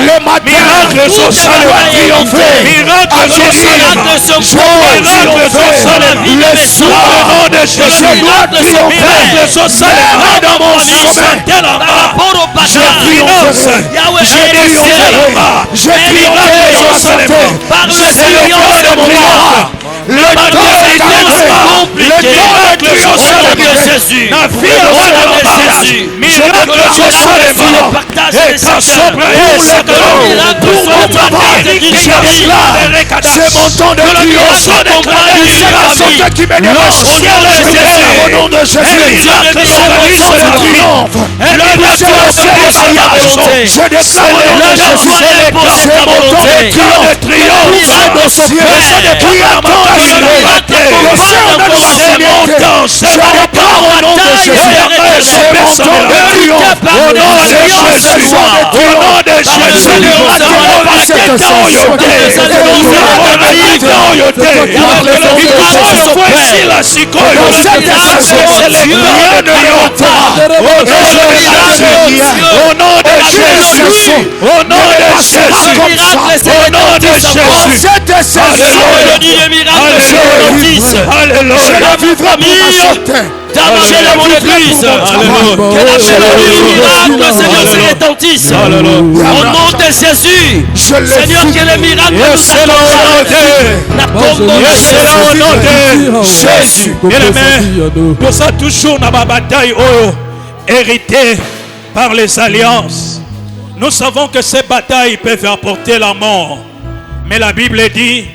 Le miracle social va triompher. Miracle social, je dois triompher. Le soir, je dois triompher. Dans mon chemin, je triompherai. Je triompherai dans ma santé. C'est le temps de mon miracle. Le temps est arrivé. Le temps est triompher. La vie de Jésus. Et ta sobriété, pour mon travail, c'est mon temps de triomphe. C'est la qui mène au nom de Jésus. C'est mon temps de triomphe. C'est le mariage. Je déclare au nom de Jésus. C'est mon temps de triomphe. C'est mon temps. C'est mon temps au nom de Jésus. C'est mon temps de triomphe. Au nom de Jésus. Au nom de Jésus. Au nom de Jésus. Au nom de Jésus. Au nom de Jésus. Cette saison de miracle, alléluia. Je la vivrai pour ma santé. Chez mon église, que la miracle, Seigneur, se retentisse. Au nom de Jésus, Seigneur, que le miracle nous accompagne. Jésus. Bien-aimé, nous sommes toujours dans ma bataille héritée par les alliances. Nous savons que ces batailles peuvent apporter la mort. Mais la Bible dit,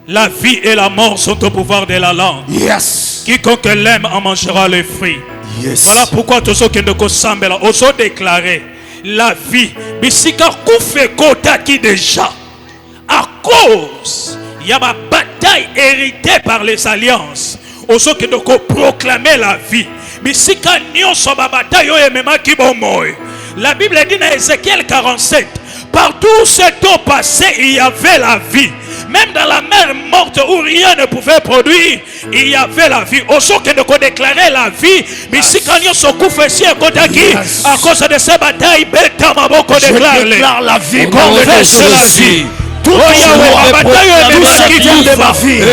la vie et la mort sont au pouvoir de la langue. Yes. Quiconque l'aime en mangera les fruits. Yes. Voilà pourquoi tous ceux qui ne ressemblent pas, osons déclarer la vie. Bisika koufe kota qui déjà. À cause, il y a ma bataille héritée par les alliances. Osons qui ne proclamer la vie. Bisika nyon so ma bataille yo emema ki bomoy. La Bible dit dans Ézéchiel 47, partout où cet eau passait, il y avait la vie. Même dans la mer morte où rien ne pouvait produire, il y avait la vie. Au son que nous déclarer la vie, mais si quand nous sommes confessés à cause de ces batailles, je déclare la vie, confesse la vie. Tout la bataille est de ma vie. Que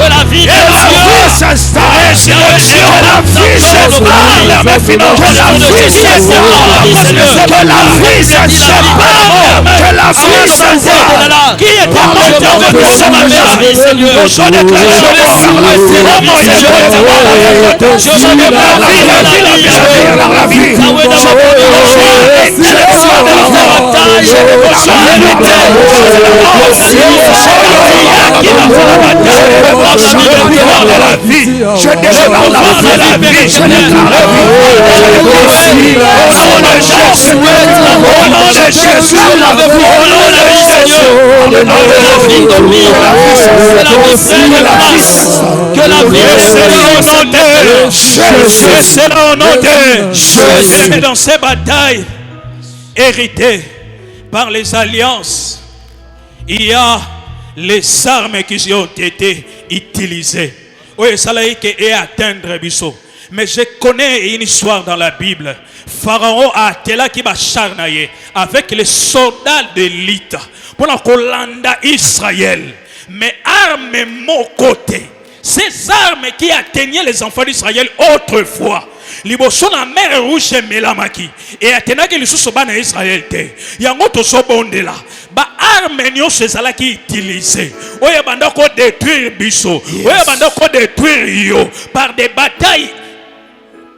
la vie s'installe. Et dans ces batailles héritées par les alliances, il y a les armes qui ont été utilisées. Oui, ça l'a été atteindre Bissot. Mais je connais une histoire dans la Bible. Pharaon a été là qui va charnailler avec les soldats d'élite pour la Colanda Israël. Mais armes mon côté. Ces armes qui atteignaient les enfants d'Israël autrefois. Liboso na mer rouge melamaki et atenaki lisusu bana Israël te yango to so bondela ba arme nyonso ezalaki utilisé oyo banda ko détruire biso oyo banda ko détruire yo par des batailles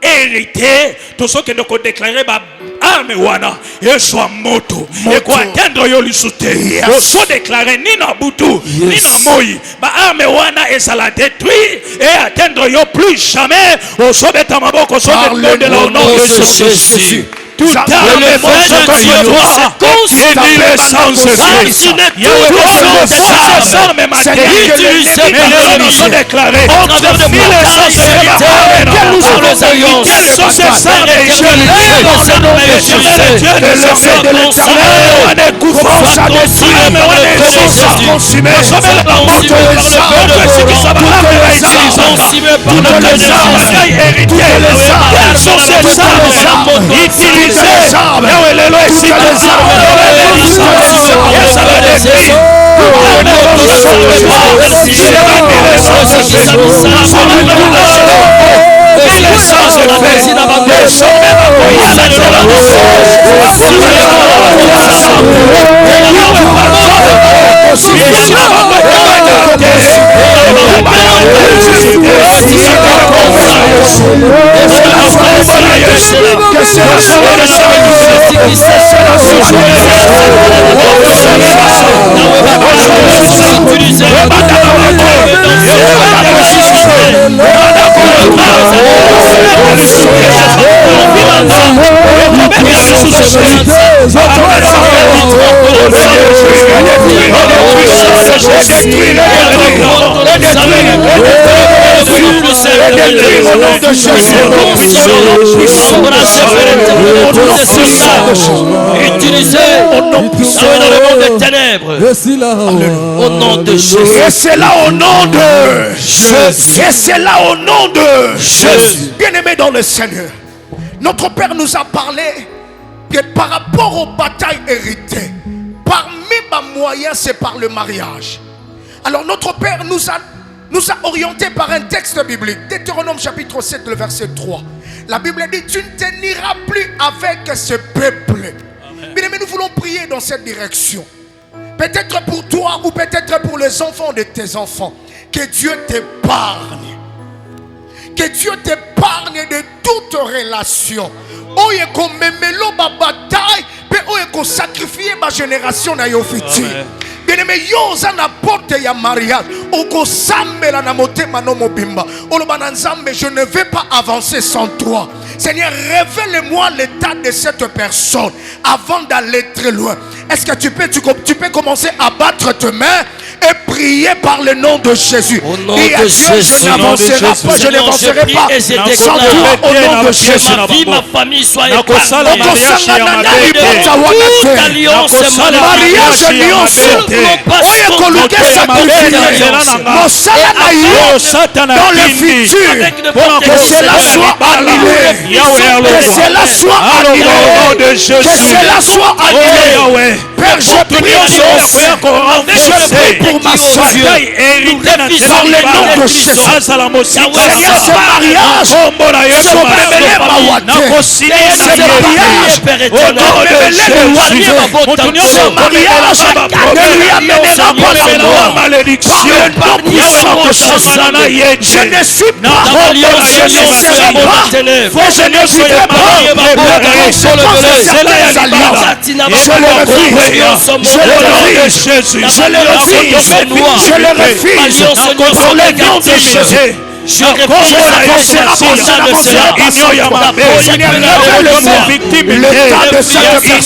héritées tout ce que nous déclarer ba arme wana et soit moto et quoi atteindre yo lisute o so déclarer ni na butu ni na moi ba arme wana et ça la détruire et atteindre yo plus jamais o so beta maboko so de la au nom de Jésus. Tout arme contre toi, bénis le sang de Christ. Ces armes utilisées par nous sont déclarées. Au travers de le sang de Christ, quelles sont ces armes? Je lève le nom de Jésus. De l'armée de l'Éternel, on est couvert, ça détruit, on est consumé. Toutes les armes, quelles sont ces armes? Utilisées. Les armes, utilisé dans le monde des ténèbres au nom de Jésus. Et c'est là au nom de Jésus. Et c'est là au nom de Jésus. Bien-aimés dans le Seigneur, notre Père nous a parlé que par rapport aux batailles héritées, parmi les moyens, c'est par le mariage. Alors notre Père nous a orientés par un texte biblique. Deutéronome chapitre 7, le verset 3. La Bible dit, tu ne te nieras plus avec ce peuple. Mais nous voulons prier dans cette direction. Peut-être pour toi ou peut-être pour les enfants de tes enfants. Que Dieu t'épargne. Que Dieu t'épargne de toute relation. Oye ko memelo ba bataille, pe oye ko sacrifier ma génération na yo futur. Bien-aimé, yo za na porte ya mariage. Oko sambela na motema no mobimba. Oloba nzambe, je ne vais pas avancer sans toi. Seigneur, révèle-moi l'état de cette personne avant d'aller très loin. Est-ce que tu peux commencer à battre tes mains et prier par le nom de Jésus? Au nom de Jésus, je n'avancerai pas, je n'avancerai pas sans toi. Au nom de Jésus, ma vie, ma famille soit épargnée. Toute alliance dans le futur, que cela soit annulé. Que cela soit annulé. Que cela soit annulé. Père, je prie pour ma soeur. Par le nom de Jésus. Seigneur, ce mariage, ce Père éternel, je ne suis pas je refuse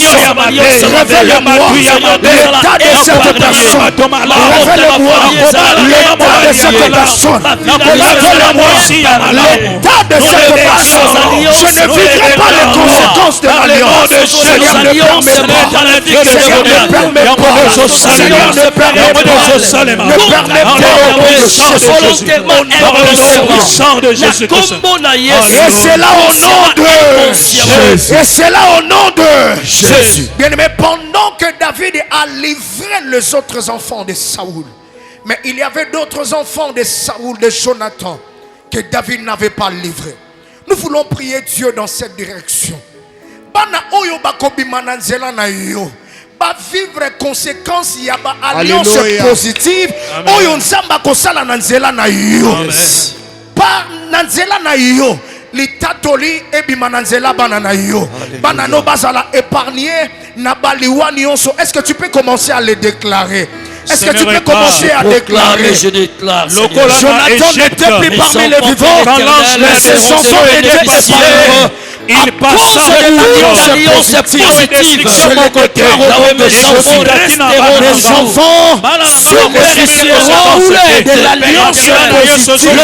l'état de cette personne. Révèle-moi l'état de cette personne. Révèle-moi l'état de cette personne. Révèle-moi l'état de cette personne. Je ne vivrai pas les conséquences de l'alliance. Seigneur, ne permets pas. Seigneur, ne permets pas. Seigneur, ne permets pas. Ne permets pas volontairement de Jésus. Et c'est là au nom de Jésus. Et c'est là au nom de Jésus. Bien-aimé, pendant que David a livré les autres enfants de Saoul, mais il y avait d'autres enfants de Saoul, de Jonathan, que David n'avait pas livrés. Nous voulons prier Dieu dans cette direction. Vivre conséquences il y a alliance positive oyo nzamba kosala na nzela na yo par na nzela na yo litatoli ebima na nzela bana na yo bana no bazala épargné na baliwani onso. Est-ce que tu peux commencer à le déclarer? Est-ce que tu peux commencer à déclarer? Je déclare. Jonathan n'était plus parmi les vivants. Mais ses enfants étaient préparés. Il passe de l'alliance positive. Je le déclare au nom de Jésus. Mes enfants bénéficieront de l'alliance positive.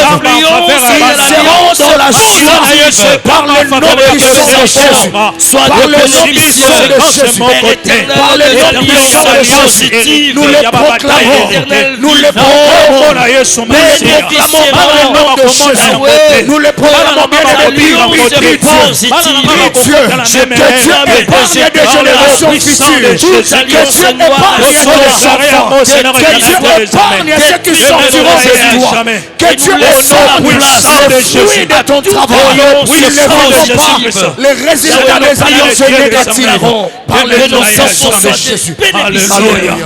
Ils seront dans la joie par le nom puissant de Jésus. Par le nom puissant de Jésus. Par le nom puissant de Jésus. Nous le proclamons. Nous le proclamons. Nous le proclamons par le nom de Jésus. Nous le proclamons bien positive. Que Dieu épargne des générations futures. Que Dieu épargne des enfants. Que Dieu épargne ceux qui sortiront de toi. Que Dieu épargne les fruits de ton travail. Ils ne verront pas les résultats des alliances négatives. Par le nom de Jésus. Alléluia.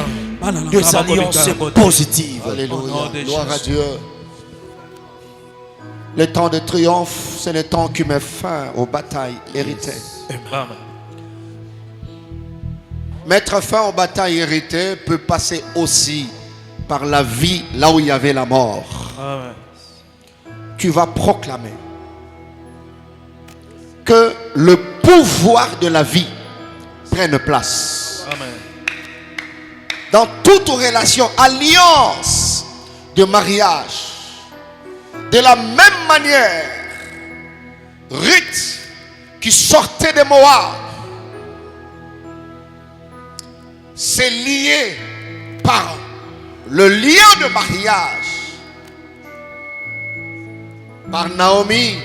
Des alliances positives. Alléluia. Gloire à Dieu. Le temps de triomphe, c'est le temps qui met fin aux batailles héritées. Mettre fin aux batailles héritées peut passer aussi par la vie là où il y avait la mort. Amen. Tu vas proclamer que le pouvoir de la vie prenne place. Amen. Dans toute relation, alliance de mariage. De la même manière, Ruth qui sortait de Moab s'est liée par le lien de mariage par Naomi.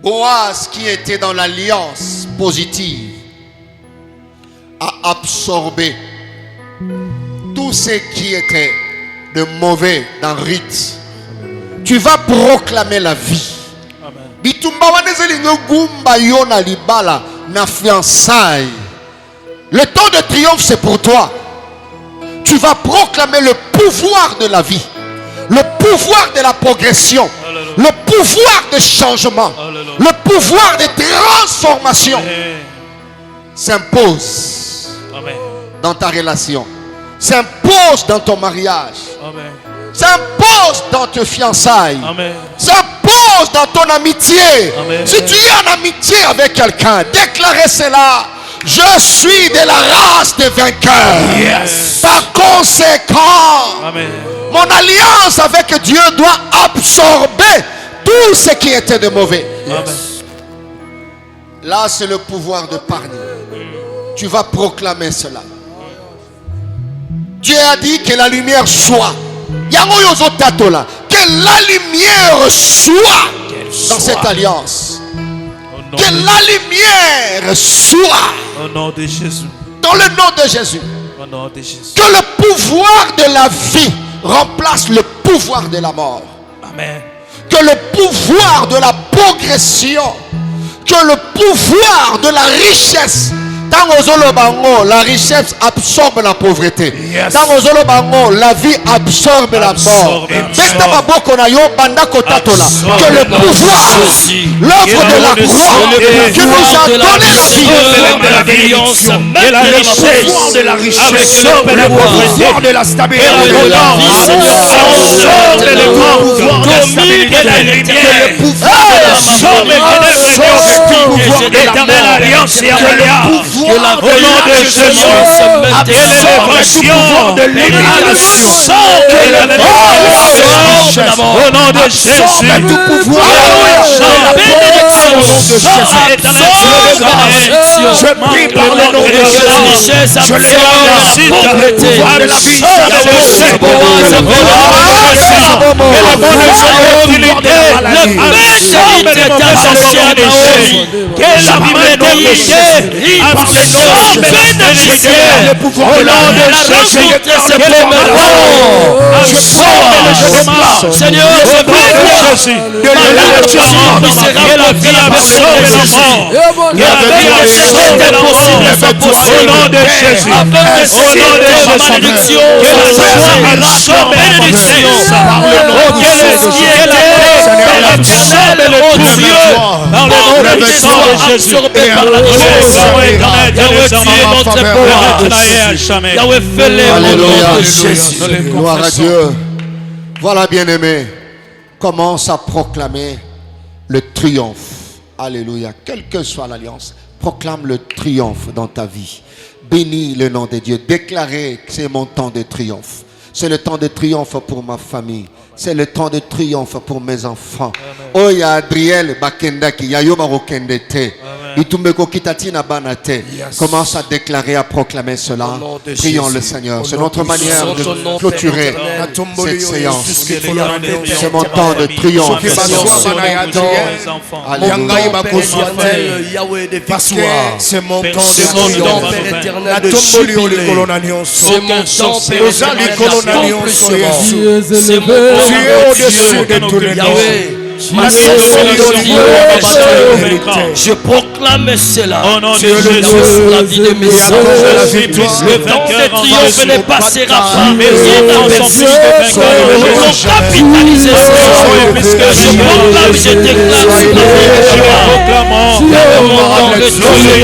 Boaz qui était dans l'alliance positive a absorbé tout ce qui était de mauvais dans Ruth. Tu vas proclamer la vie. Bitumba wanezelingo gumba yona libala na fiançailles. Le temps de triomphe c'est pour toi. Tu vas proclamer le pouvoir de la vie, le pouvoir de la progression, le pouvoir de changement, le pouvoir de transformation s'impose dans ta relation, s'impose dans ton mariage. S'impose dans tes fiançailles. S'impose dans ton amitié. Amen. Si tu es en amitié avec quelqu'un, déclarez cela. Je suis de la race des vainqueurs. Yes. Par conséquent, Amen. Mon alliance avec Dieu doit absorber tout ce qui était de mauvais. Yes. Là, c'est le pouvoir de parler. Tu vas proclamer cela. Dieu a dit que la lumière soit. Que la lumière soit dans cette alliance. Que la lumière soit au nom de Jésus. Dans le nom de Jésus. Au nom de Jésus. Que le pouvoir de la vie remplace le pouvoir de la mort. Amen. Que que le pouvoir de la progression, que le pouvoir de la richesse, la richesse absorbe la pauvreté. La vie absorbe la mort. Que le pouvoir, l'œuvre de la croix, que nous a donné la vie, et la richesse de la richesse, absorbe la pauvreté, de la stabilité, absorbe le manque, domine la lumière, absorbe l'éternelle alliance et alliance. Au nom de Jésus, l'élévation de l'illumination, au nom de Jésus, tout pouvoir, je prie par le nom de Jésus, je les remercie de la vie, le pouvoir de la Seigneur, je prie de la gloire à Dieu. Voilà, bien-aimé, commence à proclamer le triomphe. Alléluia. Quelle que soit l'alliance, proclame le triomphe dans ta vie. Bénis le nom de Dieu. Déclarez que c'est mon temps de triomphe. C'est le temps de triomphe pour ma famille. C'est le temps de triomphe pour mes enfants. Oh, il y a Adriel Bakendaki, Yayo Marokendete. Commence à déclarer, à proclamer cela. Prions le Seigneur. C'est notre manière de clôturer cette séance. C'est mon temps de triomphe. Alléluia. C'est mon temps de triomphe. Tu es au-dessus de tous les noms. Je proclame cela. Au nom de Jésus, la vie de mes enfants. Le temps de triomphe ne passera pas. Mais ils vont capitaliser cela. Je proclame, je déclare sur la vie de le moment de triomphe.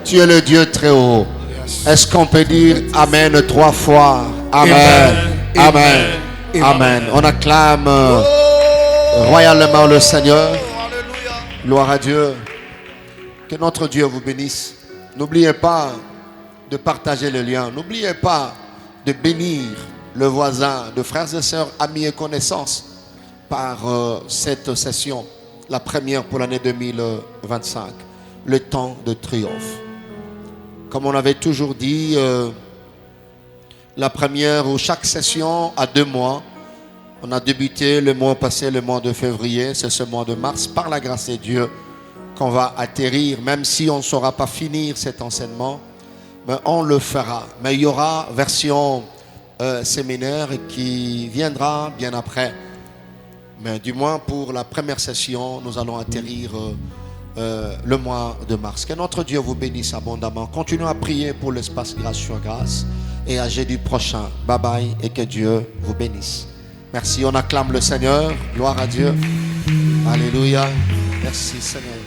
Tu es le Dieu très haut. Est-ce qu'on peut dire Amen 3 fois? Amen. Amen. Amen. On acclame royalement le Seigneur. Gloire à Dieu. Que notre Dieu vous bénisse. N'oubliez pas de partager le lien. N'oubliez pas de bénir le voisin, de frères et sœurs, amis et connaissances par cette session, la première pour l'année 2025, le temps de triomphe. Comme on avait toujours dit, la première ou chaque session a 2 mois. On a débuté le mois passé, le mois de février, c'est ce mois de mars, par la grâce de Dieu, qu'on va atterrir, même si on ne saura pas finir cet enseignement, mais on le fera. Mais il y aura version séminaire qui viendra bien après. Mais du moins pour la première session, nous allons atterrir le mois de mars. Que notre Dieu vous bénisse abondamment. Continuez à prier pour l'espace grâce sur grâce. Et à jeudi prochain. Bye bye et que Dieu vous bénisse. Merci, on acclame le Seigneur. Gloire à Dieu. Alléluia. Merci Seigneur.